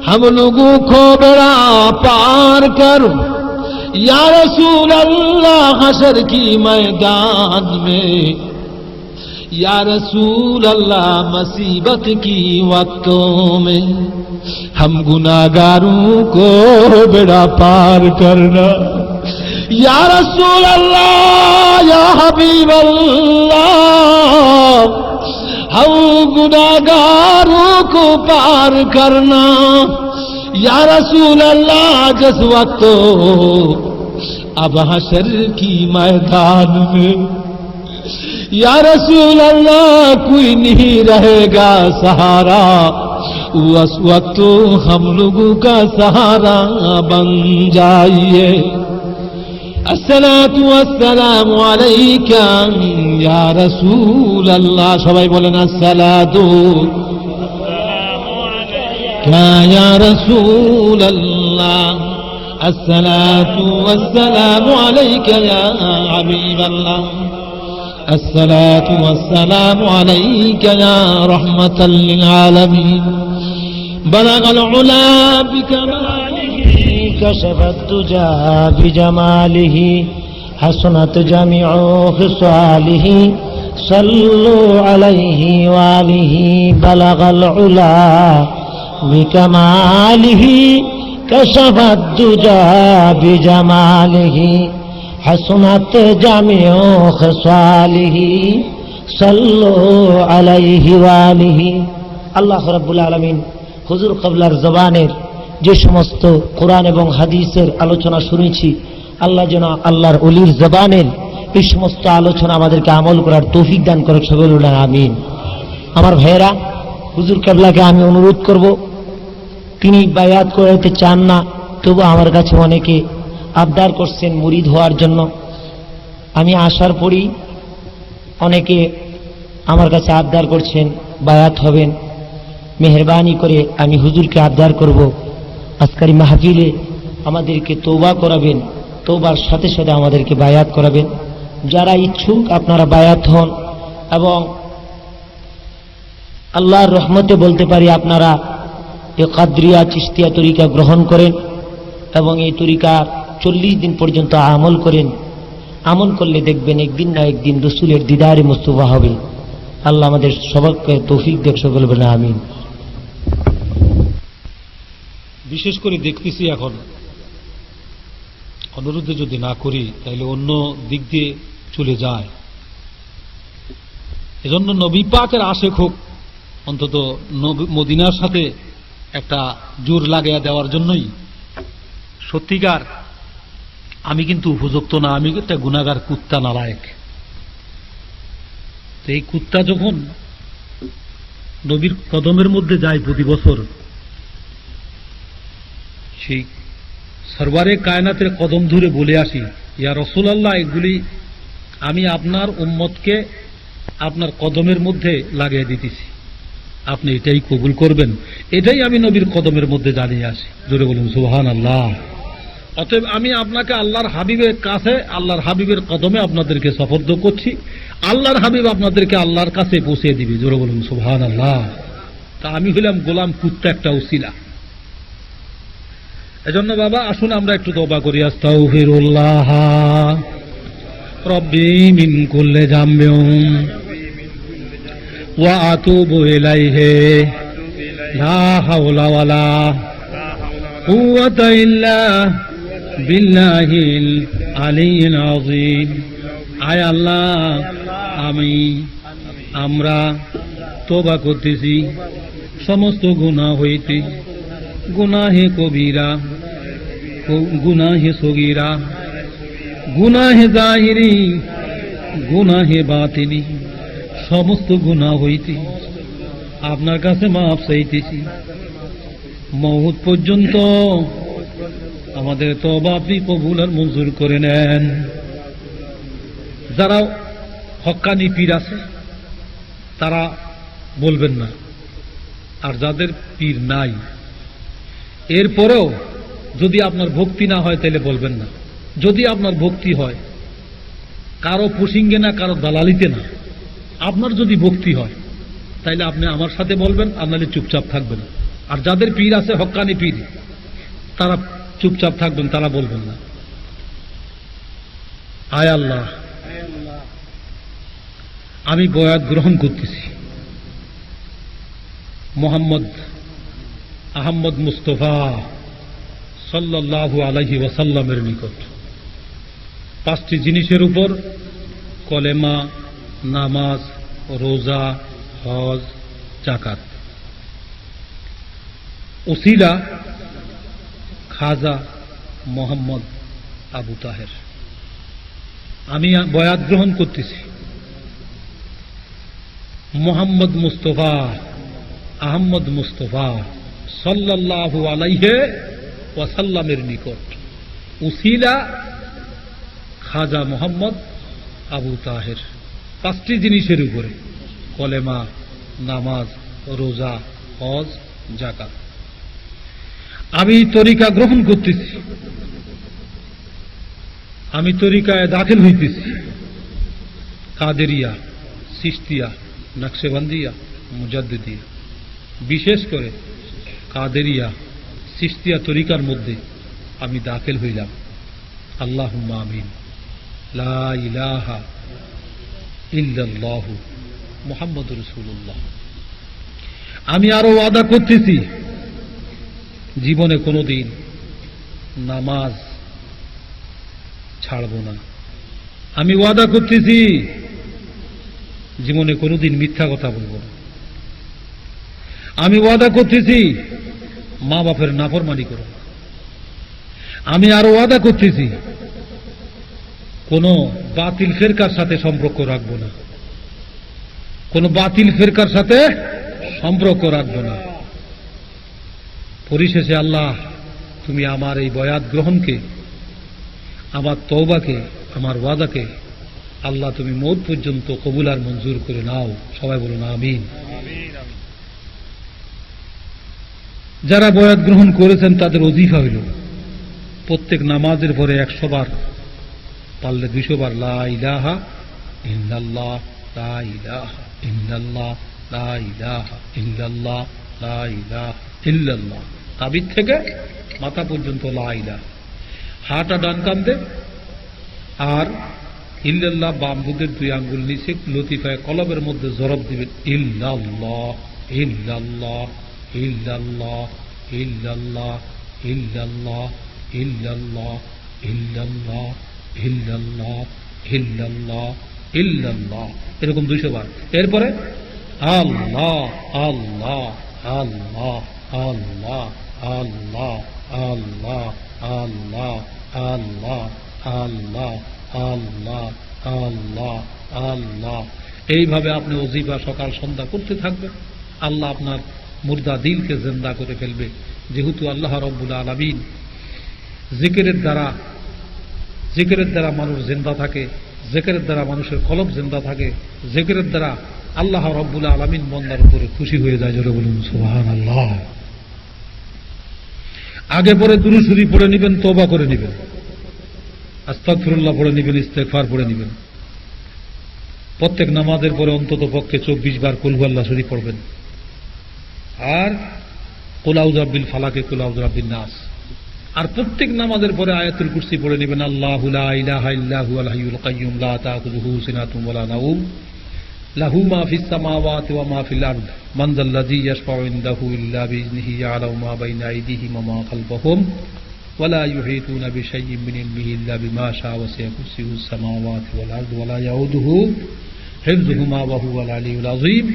ہم لوگوں کو بڑا پار کرو یا رسول اللہ حشر کی میدان میں یا رسول اللہ مصیبت کی وقتوں میں ہم گناہگاروں کو بیڑا پار کرنا یا رسول اللہ یا حبیب اللہ हाउ गुनाहगारों को पार करना या रसूल अल्लाह जिस वक्त अब हशर की मैदान में या रसूल अल्लाह कोई नहीं रहेगा सहारा, उस वक्त हम लोगों का सहारा बन जाइए। अस्सलातु वस्सलामु अलैका या रसूल अल्लाह, सबाई बोलेन अस्सलातु या रसूल अल्लाह, अस्सलातु वस्सलामु अलैका या हबीब अल्लाह, अस्सलातु वस्सलामु अलैका या रहमतल लिल आलमीन। बलगल उला बिकमालिही कशफत तुजा बिजमालिही हसनत जमीउ खिसालिही सल्लु अलैहि वालिही। बलगल उला बिकमालिही कशफत तुजा बिजमालिही हसनत जमीउ खिसालिही सल्लु अलैहि वालिही। আল্লাহ রাব্বুল আলামিন হুজুর ক্ববলার জবানের যে সমস্ত কোরআন এবং হাদিসের আলোচনা শুনেছি, আল্লাহ যেন আল্লাহর ওলির জবানের এই সমস্ত আলোচনা আমাদেরকে আমল করার তৌফিক দান করে, সকলে বলুন আমিন। আমার ভাইয়েরা, হুজুর ক্ববলাকে আমি অনুরোধ করব, তিনি বায়াত করাতে চান না, তবু আমার কাছে অনেকে আবদার করছেন মুরিদ হওয়ার জন্য। আমি আসার পরই অনেকে আমার কাছে আবদার করছেন বায়াত হবেন। মেহেরবানি করে আমি হুজুরকে আবদার করব, আজকের মাহফিলে আমাদেরকে তওবা করাবেন, তওবার সাথে সাথে আমাদেরকে বায়াত করাবেন। যারা ইচ্ছুক আপনারা বায়াত হন, এবং আল্লাহর রহমতে বলতে পারি আপনারা এই কাদরিয়া চিশতিয়া তরিকা গ্রহণ করেন এবং এই তরিকা 40 দিন পর্যন্ত আমল করেন। আমল করলে দেখবেন একদিন না একদিন রসুলের দিদারে মুস্তফা হবে। আল্লাহ আমাদের সবাইকে তৌফিক দেখ, সকলে বলেন আমিন। বিশেষ করে দেখতেছি এখন অনুরোধে যদি না করি তাহলে অন্য দিক দিয়ে চলে যায়। এজন্য নবী পাকের আশেক হোক, অন্তত মদিনার সাথে একটা জোর লাগাইয়া দেওয়ার জন্যই। সত্যিকার আমি কিন্তু উপযুক্ত না, আমি একটা গুনাহগার কুত্তা নালায়েক। তো এই কুত্তা যখন নবীর কদমের মধ্যে যায় প্রতি বছর, সেই সরওয়ারে কায়নাতের কদম ধরে বলে আসি, ইয়া রাসূলুল্লাহ, এগুলি আমি আপনার উম্মতকে আপনার কদমের মধ্যে লাগিয়ে দিতেছি, আপনি এটাই কবুল করবেন। এটাই আমি নবীর কদমের মধ্যে জানিয়ে আসি। জোরে বলুন সুবহানাল্লাহ। অতএব আমি আপনাকে আল্লাহর হাবিবের কাছে, আল্লাহর হাবিবের কদমে আপনাদেরকে সফর্দ করছি। আল্লাহর হাবিব আপনাদেরকে আল্লাহর কাছে পৌঁছে দিবে। জোরে বলুন সুবহানাল্লাহ। তা আমি হইলাম গোলাম কুত্তা, একটা উসিলা। এজন্য বাবা আসুন আমরা একটু তওবা করি। আস্তাগফিরুল্লাহ রব্বি মিন কুল্লি যামবিন ওয়া আতুবু ইলাইহি লা হাওলা ওয়ালা কুওয়াতা ইল্লা বিল্লাহিল আলিয়্যিল আযীম। আয় আল্লাহ, আমরা তওবা করতেছি সমস্ত গুনাহ হইতে, গুনাহে কবিরা, গুনাহে সগীরা, গুনাহে জাহিরি, গুনাহে বাতিনি, সমস্ত গুনাহ হইতে আপনার কাছে মাফ চাইতেছি। মওত পর্যন্ত আমাদের তওবা আপনি কবুল আর মঞ্জুর করে নেন। যারা হক্কানি পীর আছে তারা বলবেন না, আর যাদের পীর নাই এরপরেও যদি আপনার ভক্তি না হয় তাহলে বলবেন না। যদি আপনার ভক্তি হয়, কারো পুশিঙ্গে না, কারো দালালিতে না, আপনার যদি ভক্তি হয় তাইলে আপনি আমার সাথে বলবেন, আর নাহলে চুপচাপ থাকবেন। আর যাদের পীর আছে হক্কানি পীর, তারা চুপচাপ থাকবেন, তারা বলবেন না। আয় আল্লাহ, আমি বয়াত গ্রহণ করতেছি মোহাম্মদ আহমদ মুস্তফা সাল্লাল্লাহু আলাইহি ওয়াসাল্লামের নিকট 5টি জিনিসের উপর, কলেমা, নামাজ, রোজা, হজ, যাকাত। ওসিলা খাজা মোহাম্মদ আবু তাহের। আমি বয়াত গ্রহণ করতেছি মোহাম্মদ মুস্তফা আহমদ মুস্তফা সাল্লাল্লাহু আলাইহি ওয়াসাল্লামের নিকট। উসিলা খাজা মোহাম্মদ আবু তাহের। 5টি জিনিসের উপরে: কলেমা, নামাজ, রোজা, হজ, যাকাত। আমি তরিকা গ্রহণ করতেছি, আমি তরিকায় দাখিল হইতেছি। কাদেরিয়া, চিশতিয়া, নকশবন্দিয়া, মুজাদ্দিদিয়া। বিশেষ করে কাদেরিয়া, চিশতিয়া তরিকার মধ্যে আমি দাখিল হইলাম। আল্লাহুম্মা আমিন। লা ইলাহা ইল্লাল্লাহু মুহাম্মাদুর রাসূলুল্লাহ। আমি আরো ওয়াদা করতেছি, জীবনে কোনোদিন নামাজ ছাড়ব না। আমি ওয়াদা করতেছি, জীবনে কোনোদিন মিথ্যা কথা বলবো না। আমি ওয়াদা করতেছি, মা বাপের নাফরমানি করব না। আমি আরো ওয়াদা করতেছি, কোন বাতিল ফেরকার সাথে সম্পর্ক রাখব না, কোন বাতিল ফেরকার সাথে সম্পর্ক রাখব না। পরিশেষে আল্লাহ, তুমি আমার এই বয়াত গ্রহণকে, আমার তওবাকে, আমার ওয়াদাকে আল্লাহ তুমি মওত পর্যন্ত কবুল আর মঞ্জুর করে নাও। সবাই বলুন আমিন। যারা বয়াত গ্রহণ করেছেন তাদের ওজিফা হইল প্রত্যেক নামাজের পরে 100 বার, পারলে 200 বার লা ইলাহা ইল্লাল্লাহ, লা ইলাহা ইল্লাল্লাহ, লা ইলাহা ইল্লাল্লাহ, লা ইলাহা ইল্লাল্লাহ। তাবিদ থেকে মাথা পর্যন্ত লা ইলাহা। হাঁটা ডান কান্দে, আর ইল্লাল্লাহ বাম বুকের 2 আঙ্গুল নিচে লতিফায় কলবের মধ্যে জরব দিবেন। ইল্লাল্লাহ ইল্লাল্লাহ ইল্লাল্লাহ ইল্লাল্লাহ ইল্লাল্লাহ ইল্লাল্লাহ ইল্লাল্লাহ ইল্লাল্লাহ ইল্লাল্লাহ ইল্লাল্লাহ, এরকম 200 বার। এরপরে আল্লাহ আল্লাহ আল্লাহ আল্লাহ আল্লাহ আল্লাহ আল্লাহ আল্লাহ আল্লাহ আল্লাহ আল্লাহ আল্লাহ। এইভাবে আপনি ওজিফা সকাল সন্ধ্যা করতে থাকবেন। আল্লাহ আপনার মুর্দা দিলকে জিন্দা করে ফেলবে। যেহেতু আল্লাহ রব্বুল আলামিন জিকিরের দ্বারা মানুষ জিন্দা থাকে, জিকিরের দ্বারা মানুষের কলব জিন্দা থাকে, জিকিরের দ্বারা আল্লাহ রব্বুল আলামিন বান্দার উপরে খুশি হয়ে যায়। জোরে বলুন সুবহানাল্লাহ। আগে পরে দুরূদ শরীফ পড়ে নেবেন, তওবা করে নেবেন, আস্তাগফিরুল্লাহ পড়ে নেবেন, ইস্তেগফার পড়ে নেবেন। প্রত্যেক নামাজের পরে অন্তত পক্ষে 24 বার কুল হুয়াল্লাহ শরীফ পড়বেন। আর কুল আউযু বিল ফালাকে, কুল আউযু বিন নাস। আর প্রত্যেক নামাজের পরে আয়াতুল কুরসি পড়ে নেবেন। আল্লাহু লা ইলাহা ইল্লা হুয়াল হাইয়ুল কাইয়্যুম লা তাখুযুহু সিনাতুন ওয়ালা নাওম লাহু মা ফিস সামাওয়াতি ওয়া মা ফিল আরদ মান যাল্লাযী ইয়াশফাউ ইনদাহু ইল্লা বিইযনিহি ইয়ালামু মা বাইনা আইদিহিম ওয়া মা খালফাহুম ওয়া লা ইউহীতুনা বিশাইয়্যিন মিন ইলমিহি ইল্লা বিমা শাআ ওয়া সি'a কুরসিয়্যুহু সামাওয়াতি ওয়াল আরদ ওয়া লা ইয়াউদুহু হিফযুহুমা ওয়া হুয়াল আলিয়্যুল আযীম।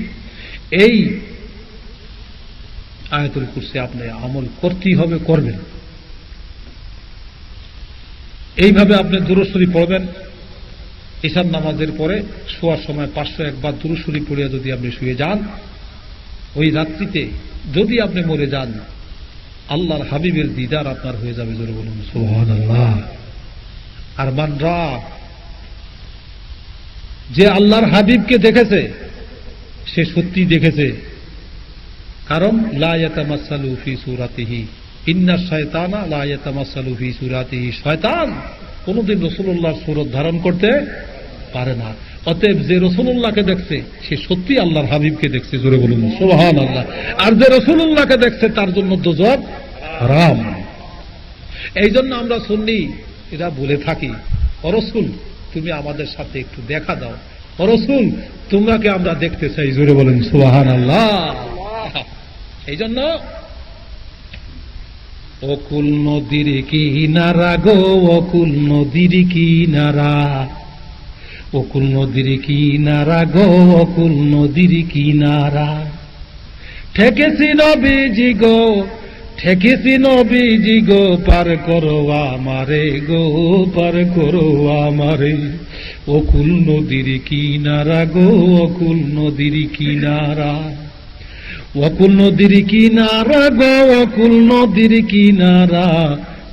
এই আয়াতুল কুরসি আপনি আমল করতেই হবে, করবেন। এইভাবে আপনি দুরূদ শরীফ পড়বেন। ঈশার নামাজের পরে শোয়ার সময় 501 বার দুরূদ শরীফ পড়িয়া যদি আপনি শুয়ে যান, ওই রাত্রিতে যদি আপনি মরে যান, আল্লাহর হাবিবের দিদার আপনার হয়ে যাবে। জোরে বলুন সুবহানাল্লাহ। আর মানরা, যে আল্লাহর হাবিবকে দেখেছে সে সত্যি দেখেছে। কারণ লা ইয়াতামাসসালু ফি সূরাতিহি ইন্না শায়তানা লা ইয়াতামাসসালু ফি সূরাতিহি। শয়তান কোনদিন রাসূলুল্লাহর সূরত ধারণ করতে পারে না। অতএব যে রাসূলুল্লাহকে দেখছে সে সত্যি আল্লাহর হাবিবকে দেখছে। জোরে বলুন সুবহানাল্লাহ। আর যে রাসূলুল্লাহকে দেখছে তার জন্য দোজখ হারাম। এই জন্য আমরা সুন্নি এরা বলে থাকি, ও রাসূল তুমি আমাদের সাথে একটু দেখা দাও, ও রাসূল তোমরাকে আমরা দেখতে চাই। জোরে বলেন সুবহানাল্লাহ। এই জন্য অকুল নদীর কিনারা গো, অকুল নদীর কিনারা, অকুল নদীর কিনারা গো অকুল নদীর কিনারা, ঠেকেছি নবীজি গো, ঠেকেছি নবীজি গো, পার করো আমারে গো, পার করো আমারে। অকুল নদীর কিনারা গো অকুল নদীর কিনারা, অকুল নদীর কিনারা গো অকুল নদীর কিনারা,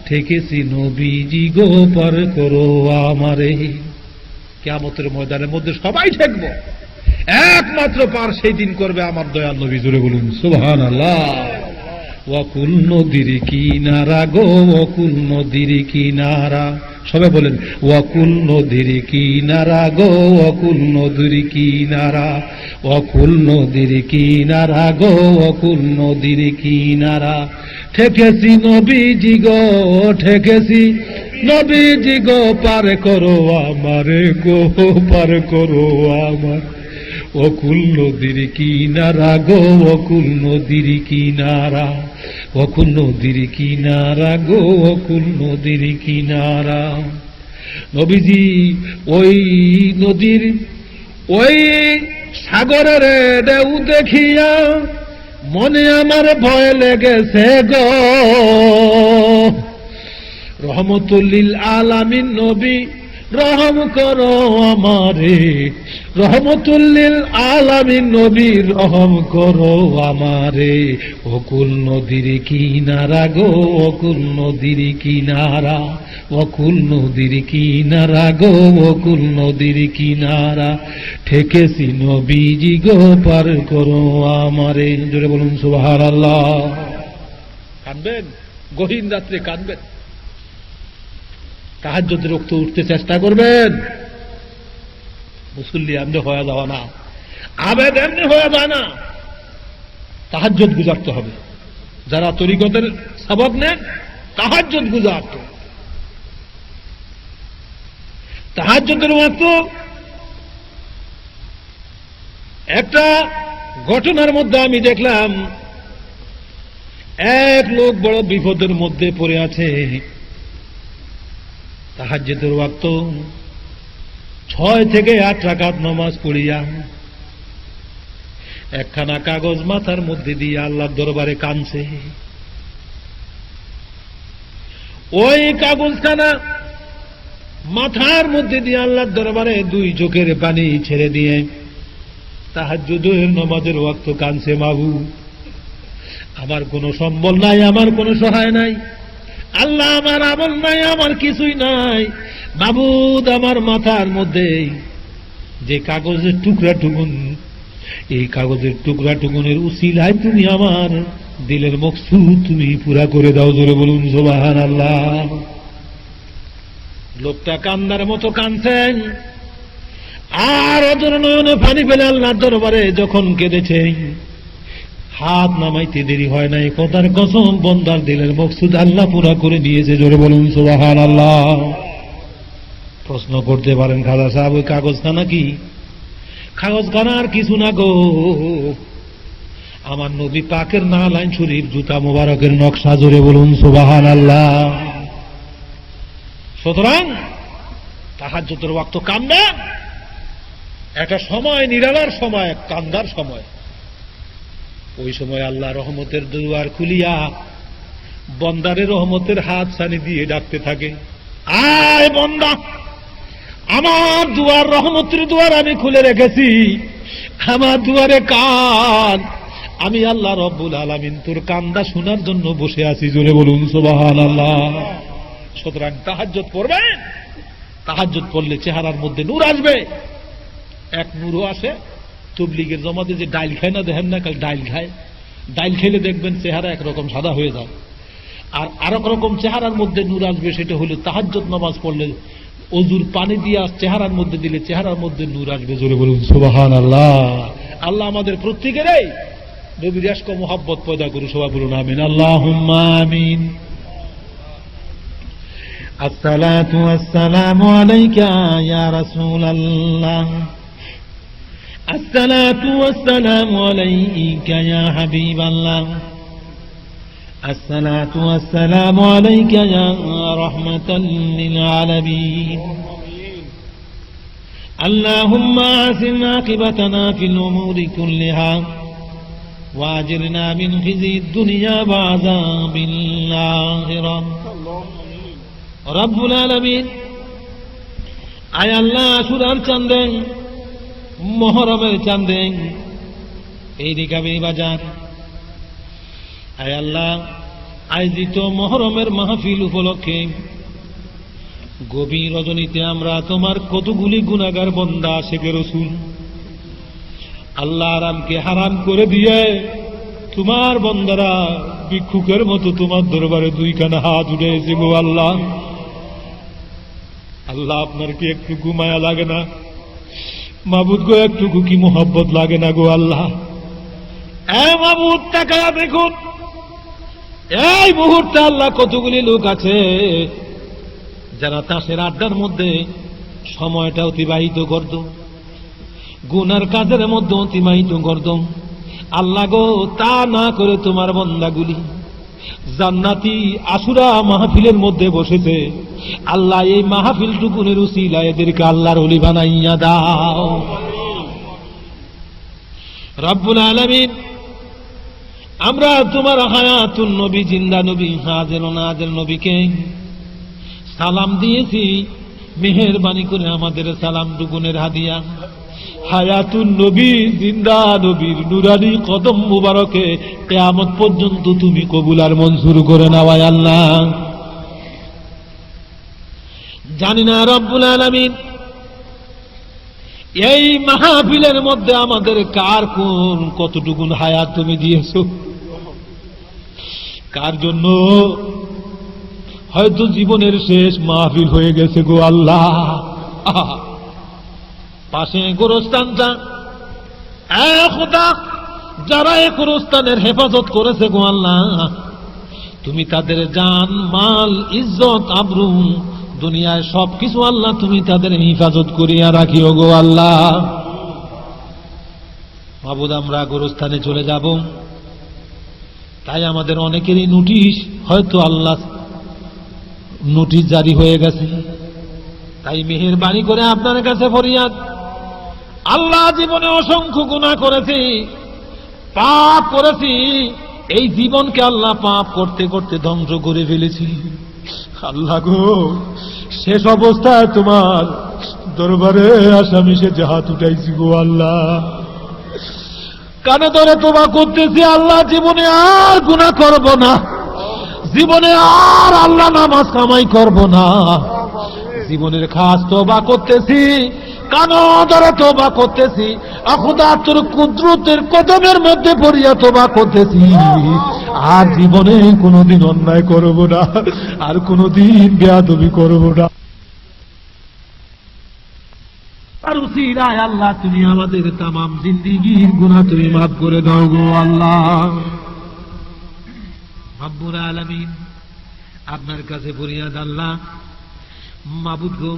ঠেকেছি নবীজি গো, পার করো আমারে। কিয়ামতের ময়দানের মধ্যে সবাই ঠেকব, একমাত্র পার সেই দিন করবে আমার দয়াল নবী। জোরে বলুন সুবহানাল্লাহ। অকুল নদীর কিনারা গো অকুল নদীর কিনারা, সবাই বলেন অকুল নদীর কিনারা গো অকুল নদীর কিনারা, অকুল নদীর কিনারা গো অকুল নদীর কিনারা, ঠেকেছি নবীজি গো, ঠেকেছি নবীজি গো, পার করো আমারে গো, পার করো আমার। অকুল নদীর কিনারা গো অকুল নদীর কিনারা, অকুল নদীর কিনারা গো অকুল নদীর কিনারা। নবীজি ওই নদীর ওই সাগরের ঢেউ দেখিয়া মনে আমার ভয় লেগেছে গো, রহমতুল্লিল আলামিন নবী রহম করো আমারে, রহমতুল্লিল আলামিন নবী রহম করো আমারে। অকুল নদীর কিনারা গো অকুল নদীর কিনারা, অকুল নদীর কিনারা গো অকুল নদীর কিনারা, ঠেকেছি নবীজি গো, পার করো আমারে। জোরে বলুন সুবহানাল্লাহ। কাঁদবেন, গহীন রাত্রে কাঁদবেন, তাহাজ্জুদের রক্ত উঠতে চেষ্টা করবেন। মুসল্লি এমনি হয়ে যাওয়া না, আবেদ এমনি হয়ে যায় না, তাহাজ্জুদ গুজারতে হবে। যারা তরিকতের সবক নেন তাহাজ্জুদ গুজারতে, তাহাজ্জুদের ওয়াক্ত একটা ঘটনার মধ্যে আমি দেখলাম এক লোক বড় বিপদের মধ্যে পড়ে আছে। তাহাজ্জুদের ওয়াক্ত 6 থেকে 8 রাকাত নামাজ পড়িয়া একখানা কাগজ মাথার মধ্যে দিয়ে আল্লাহর দরবারে কাঁদছে। ওই কাগজখানা মাথার মধ্যে দিয়ে আল্লাহর দরবারে 2 চোখের পানি ছেড়ে দিয়ে তাহাজ্জুদের নামাজের ওয়াক্ত কাঁদছে, মাবুদ আমার কোনো সম্বল নাই, আমার কোনো সহায় নাই, আল্লাহ আমার আমল নাই, আমার কিছুই নাই, মাবুদ আমার মাথার মধ্যে যে কাগজের টুকরা টুকুন, এই কাগজের টুকরা টুকুনের উসিলায় তুমি আমার দিলের মকসুদ তুমি পুরা করে দাও। জোরে বলুন সুবহানাল্লাহ। লোকটা কান্দার মতো কাঁদছেন, আর অজর নয়নে পানি ফেলে আল্লাহর দরবারে যখন কেঁদেছে, হাত নামাইতে দেরি হয় নাই, খোদার কসম বন্দার দিলের মকসুদ আল্লাহ পুরা করে দিয়েছে। জোরে বলুন সুবহানাল্লাহ। প্রশ্ন করতে পারেন, খাজা সাহেব ওই কাগজখানা কি? কাগজখানা আর কিছু না গো, আমার নবী পাকের নালাইন শরীফ জুতা মোবারকের নকশা। জোরে বলুন সুবহানাল্লাহ। সুতরাং তাহাজ্জুদের ওয়াক্ত কাঁদবেন, একটা সময় নিরালার সময়, কান্দার সময়, ওই সময় আল্লাহ রহমতের দুয়ার খুলিয়া বন্দারে রহমতের হাত ছানি দিয়ে ডাকতে থাকে, আয় বন্দা, আমার দুয়ার রহমতের দুয়ার আমি খুলে রেখেছি, আমার দুয়ারে কান, আমি আল্লাহ রব্বুল আলামিন তোর কান্দা শোনার জন্য বসে আছি। জোরে বলুন সুবহানাল্লাহ। সুতরাং তাহাজ্জুদ পড়বেন, তাহাজ্জুদ পড়লে চেহারার মধ্যে নূর আসবে। এক নূরও আসে তবলিগের জমাতে যে ডাইল খায় না, দেখেন না, কাল ডাইল খায়, ডাইল খেলে দেখবেন চেহারা একরকম সাদা হয়ে যায়। আর আরেক রকম চেহারার মধ্যে নূর আসবে, সেটা হলো তাহাজ্জুদ নামাজ পড়লে অজুর পানি দিয়ে চেহারার মধ্যে দিলে চেহারার মধ্যে নূর আসবে। জোরে বলুন সুবহানাল্লাহ। আল্লাহ আমাদের প্রত্যেকেরই নবীর ইশক ও মুহাব্বত পয়দা করুন। সবাই বলুন আমিন, আল্লাহুম্মা আমিন। আসসালাতু ওয়াসসালামু আলাইকা ইয়া রাসূলুল্লাহ, আসসালাতু ওয়াসসালামু আলাইকা ইয়া হাবিবাল্লাহ, আসসালাতু ওয়াসসালামু আলাইকা ইয়া রাহমাতাল লিল আলামিন, আল্লাহুম্মা আসিন আকিবাতানা ফিল উমুরি কুল্লিহা ওয়াজিরনা মিন খিজিদ দুনিয়া ওয়া আযাবিল আখিরাহ। রব্বুল আলামিন, আয় আল্লাহ, আশুরার চাঁদে, মুহররমের চাঁদে এই রিকাবি বাজার, আয় আল্লাহ, আয়োজিত মুহররমের মাহফিল উপলক্ষে গভীর রজনীতে আমরা তোমার কতগুলি গুনাহগার বান্দা আশিকে রাসূল আল্লাহ আরামকে হারাম করে দিয়ে তোমার বান্দারা ভিক্ষুকের মতো তোমার দরবারে দুইখানা হাত উঠেছে গো আল্লাহ। আল্লাহ, আপনার কি একটু মায়া লাগে না? মাবুদ গো, একটুকু কি মোহাব্বত লাগে না গো আল্লাহ? মাবুদ, তাকায়া দেখুন, এই মুহূর্তে আল্লাহ কতগুলি লোক আছে যারা তাসের আড্ডার মধ্যে সময়টা অতিবাহিত করত, গুনার কাজের মধ্যে অতিবাহিত করত। আল্লাহ গো, তা না করে তোমার বান্দাগুলি জান্নাতি আশুরা মাহফিলের মধ্যে বসেছে। আল্লাহ, এই মাহফিলটুকুনের উসিলা এদেরকে আল্লাহর ওলি বানাইয়া দাও। রব্বুল আলামিন, আমরা তোমার হায়াতুন নবী, জিন্দা নবী, হাজির ও নাজির নবীকে সালাম দিয়েছি, মেহেরবানি করে আমাদের সালামটুকুনের হাদিয়া হায়াতুন নবী, জিন্দা নবীর নুরানি কদম মুবারকে কিয়ামত পর্যন্ত তুমি কবুল আর মঞ্জুর করে নাও আল্লাহ। জানি না রব্বুল আলামিন, এই মাহফিলের মধ্যে আমাদের কার কোন কতটুকুন হায়াত তুমি দিয়েছো, কার জন্য হয়তো জীবনের শেষ মাহফিল হয়ে গেছে গো আল্লাহ। পাশে গোরস্থানটা, খোদা, যারা এই গোরস্থানের হেফাজত করেছে গো আল্লাহ, তুমি তাদের জান, মাল, ইজ্জত, আবরু, দুনিয়ায় সবকিছু আল্লাহ তুমি তাদের হেফাজত করিয়া রাখিও গো আল্লাহ। মাবুদ, আমরা গোরস্থানে চলে যাব, তাই আমাদের অনেকেরই নোটিশ হয়তো আল্লাহ নোটিশ জারি হয়ে গেছে। তাই মেহেরবানি করে আপনার কাছে ফরিয়াদ, আল্লাহ, জীবনে অসংখ্য গুনাহ করেছি, পাপ করেছি, এই জীবনকে আল্লাহ পাপ করতে করতে ধ্বংস করে ফেলেছি। আল্লাহ গো, শেষ অবস্থায় তোমার দরবারে আসামি সে হাত উঠাইছি গো আল্লাহ। কানে ধরে তোবা করতেছি, আল্লাহ, জীবনে আর গুনাহ করব না, জীবনে আর আল্লাহ নামাজ কামাই করব না, জীবনের খাস তোবা করতেছি, কানো ধরে তোবা করতেছি, খোদা তোর কুদরতের কদমের মধ্যে পড়িয়া তোবা করতেছি, আর জীবনে কোনোদিন অন্যায় করব না, আর কোনোদিন বেয়াদবি করব না। আর উসিলায় আল্লাহ তুমি আমাদের তামাম জিন্দেগীর গুনাহ তুমি মাফ করে দাও গো আল্লাহ। রব্বুল আলামিন, আপনার কাছে ফরিয়াদ আল্লাহ, মাবুদ গো,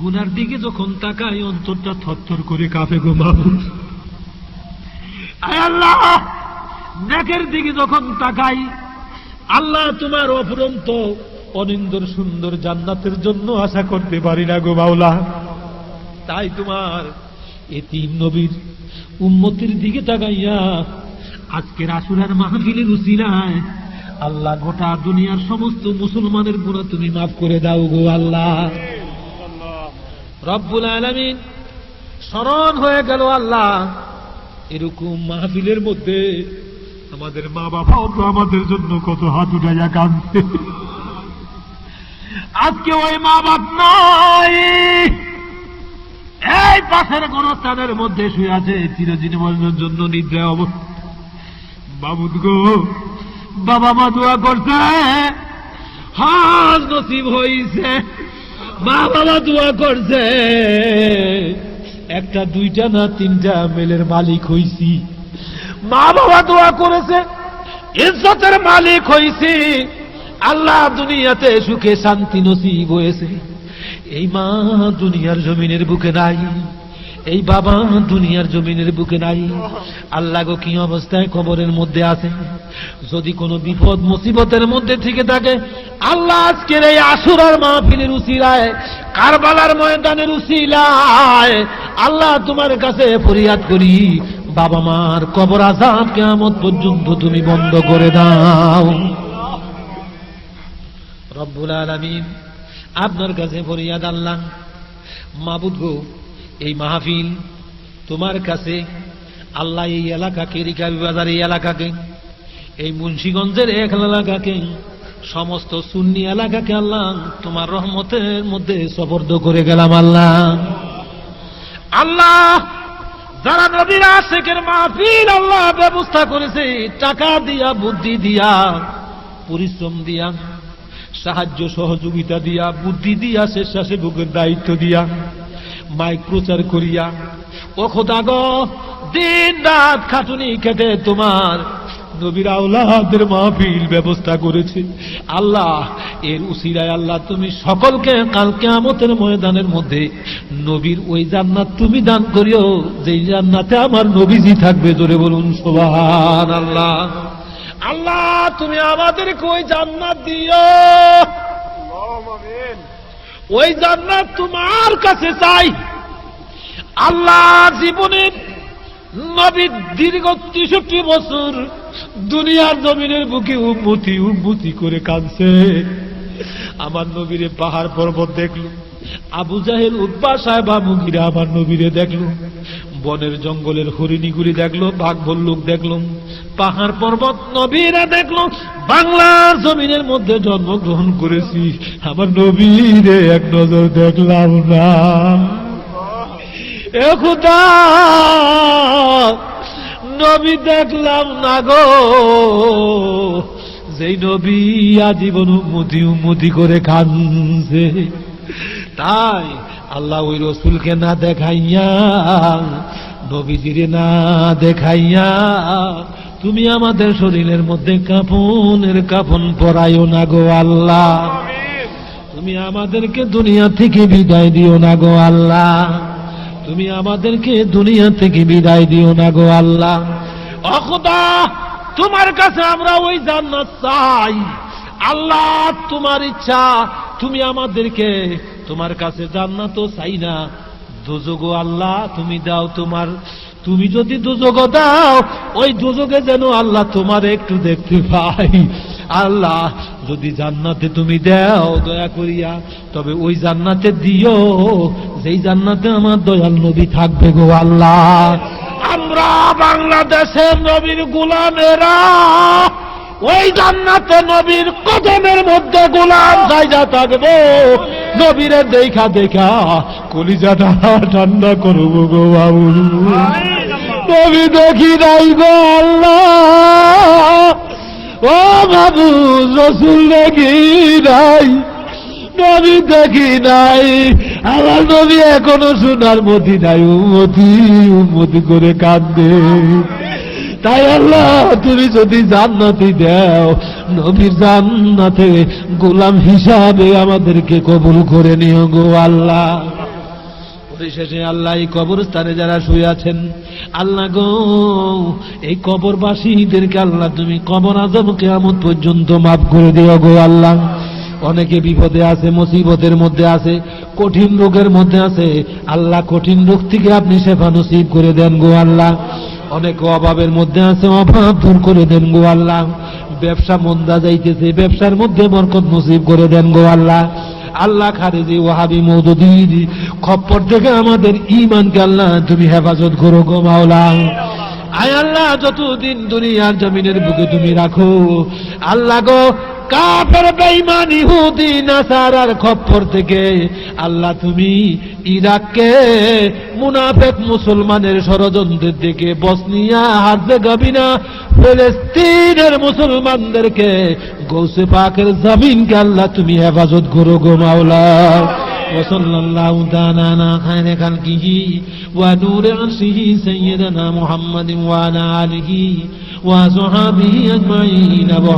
গুনার দিকে যখন তাকাই অন্তরটা থরথর করে কাঁপে গো মাবুদ। আয় আল্লাহ, নেকের দিকে যখন তাকাই আল্লাহ, তোমার অফুরন্ত অনিন্দর সুন্দর জান্নাতের জন্য আশা করতে পারি না গো মাওলা। তাই তোমার এতিম নবীর উম্মতের দিকে তাকাইয়া আজকের আশুরার মাহফিলের উসিলায় আল্লাহ, গোটা দুনিয়ার সমস্ত মুসলমানের গুনাহ তুমি মাফ করে দাও গো আল্লাহ। রব্বুল আলামিন, স্মরণ হয়ে গেল আল্লাহ, এরকম মাহফিলের মধ্যে আমাদের মা বাবাও তো আমাদের জন্য কত হাত উঠাইয়া কাঁদছে। আজকে ওই মা বাপ নাই, এই পাশের গোরস্থানের মধ্যে শুয়ে আছে চিরজীবনের জন্য নিদ্রায় অবস্থা। মাবুদ গো, বাবা মা দোয়া করছে, হাজ নসিব হইছে, মা বাবা দোয়া করছে, একটা দুইটা না তিনটা মেলের মালিক হইছি। মা বাবা দোয়া করেছে, ইজ্জতের মালিক হইছি, আল্লাহ দুনিয়াতে সুখে শান্তি নসিব হয়েছে। এই মা দুনিয়ার জমিনের বুকে নাই, এই বাবা দুনিয়ার জমিনের বুকে নাই। আল্লাহ গো, কি অবস্থায় কবরের মধ্যে আছে। যদি কোনো বিপদ মুসিবতের মধ্যে থেকে থাকে, আল্লাহ আজকের এই আশুরার মাহফিলের উসিলায়, কারবালার ময়দানের উসিলায় আল্লাহ তোমার কাছে ফরিয়াদ করি, বাবা মার কবর আযাব কিয়ামত পর্যন্ত তুমি বন্ধ করে দাও। রব্বুল আলামিন আপনার কাছে ফরিয়াদ আল্লাহ, মাবুদ গো, এই মাহফিল তোমার কাছে আল্লাহ, এই এলাকাকে, রিকাবি বাজার এই এলাকাকে, এই মুন্সিগঞ্জের এক এলাকাকে, সমস্ত সুন্নি এলাকাকে আল্লাহ তোমার রহমতের মধ্যে সুপর্দ করে গেলাম। আল্লাহ আল্লাহ যারা নবীর আশিকের মাহফিল আল্লাহ ব্যবস্থা করেছে, টাকা দিয়া, বুদ্ধি দিয়া, পরিশ্রম দিয়া, সাহায্য সহযোগিতা দিয়া, বুদ্ধি দিয়া, স্বেচ্ছাসেবকের দায়িত্ব দিয়া, মাইক প্রচার করিয়া, ও খোদা গো, দিন রাত খাটুনি খেটে তোমার নবীর আওলাদের মাহফিল ব্যবস্থা করেছে। আল্লাহ এর উসিলায় আল্লাহ তুমি সকলকে কাল কিয়ামতের ময়দানের মধ্যে নবীর ওই জান্নাত তুমি দান করিও, যেই জান্নাতে আমার নবীজি থাকবে। জোরে বলুন সুবহানাল্লাহ। আল্লাহ তুমি আমাদেরকে ওই জান্নাত দিও, ওই জান্নাত তোমার কাছে চাই। আল্লাহ জীবনের নবীর দীর্ঘ 63 বছর দুনিয়ার জমিনের বুকে উম্মতি করে কাঁদছে। আমার নবীরে পাহাড় পর্বত দেখলো, আবু জাহেল, উতবা, সাহেবা, মুগিরা আমার নবীরে দেখলো, বনের জঙ্গলের হরিণীগুলি দেখলো, বাঘ ভল্লুক দেখলো, পাহাড় পর্বত নবীরা দেখলো। বাংলার জমিনের মধ্যে জন্মগ্রহণ করেছি, আমার নবীরে এক নজর দেখলাম না। এ খোদা, নবী দেখলাম না গো, যেই নবী আজীবন উম্মতি করে কাঁদছে। তাই আল্লাহ ওই রসুলকে না দেখাইয়া, নবীজিরে না দেখাইয়া তুমি আমাদের শরীরের মধ্যে কাফনের কাফন পরাইও না গো আল্লাহ। তুমি আমাদেরকে দুনিয়া থেকে বিদায় দিও না গো আল্লাহ। তুমি আমাদেরকে দুনিয়া থেকে বিদায় দিও না গো আল্লাহ। ও খোদা, তোমার কাছে আমরা ওই জান্নাত চাই। আল্লাহ তোমার ইচ্ছা, তুমি আমাদেরকে তোমার কাছে জান্নাতও চাই না, দোজগও আল্লাহ তুমি দাও। তুমি যদি দোজগ দাও, ওই দোজগে যেন আল্লাহ তোমার একটু দেখতে পাই। আল্লাহ যদি জান্নাতে তুমি দাও দয়া করিয়া, তবে ওই জান্নাতে দিও যেই জান্নাতে আমার দয়াল নবী থাকবে গো আল্লাহ। আমরা বাংলাদেশের নবীর গোলামেরা ওই জান্নাতে নবীর কদমের মধ্যে গোলাম জায়গা থাকবো। নবীরে দেখা দেখা কলিজাটা ঠান্ডা করবো গো বাবু। নবী দেখি নাই গো আল্লাহ, ও বাবু রসুল দেখি নাই, নবী দেখি নাই। আমার নবী এখনো সোনার মদিনায় উম্মতি করে কাঁদে। তাই আল্লাহ তুমি যদি জান্নাতি দাও, নবীর জান্নাতে গোলাম হিসাবে আমাদেরকে কবুল করে নিও গো আল্লাহ। পরিশেষে আল্লাহ এই কবরস্থানে যারা শুয়ে আছেন, আল্লাহ গো এই কবরবাসীদেরকে আল্লাহ তুমি কবর আযব কিয়ামত পর্যন্ত মাফ করে দিও গো আল্লাহ। অনেকে বিপদে আছে, মুসিবতের মধ্যে আছে, কঠিন রোগের মধ্যে আছে। আল্লাহ কঠিন রোগ থেকে আপনি শেফা নসিব করে দেন গো আল্লাহ। অনেকে অভাবের মধ্যে আছে, অভাব দূর করে দেন গো আল্লাহ। ব্যবসা মন্দা যাইতেছে, ব্যবসার মধ্যে বরকত নসিব করে দেন গো আল্লাহ। আল্লাহ খারেজি ওয়াহাবি মওদুদি খপ্পর থেকে আমাদের ঈমানকে আল্লাহ তুমি হেফাজত করো গো মাওলা। আয় আল্লাহ যতদিন দুনিয়ার জমিনের বুকে তুমি রাখো, আল্লাহ গো কাফের বেঈমান ইহুদি নাসারার খপ্পর থেকে আল্লাহ তুমি ইরাককে মুনাফিক মুসলমানের ষড়যন্ত্রের থেকে, বসনিয়া হার্জেগোভিনা ফিলিস্তিনের মুসলমানদেরকে গৌসে পাকের জমিনকে আল্লাহ তুমি হেফাজত করো গো মাওলা। ওয়াসাল্লাল্লাহু তাআলা আলা খায়রি খালকিহি ওয়া নূরি আরশিহি সাইয়্যিদিনা মুহাম্মাদিন ওয়া আলা আলিহি ওয়া আসহাবিহি আজমাইন ওয়া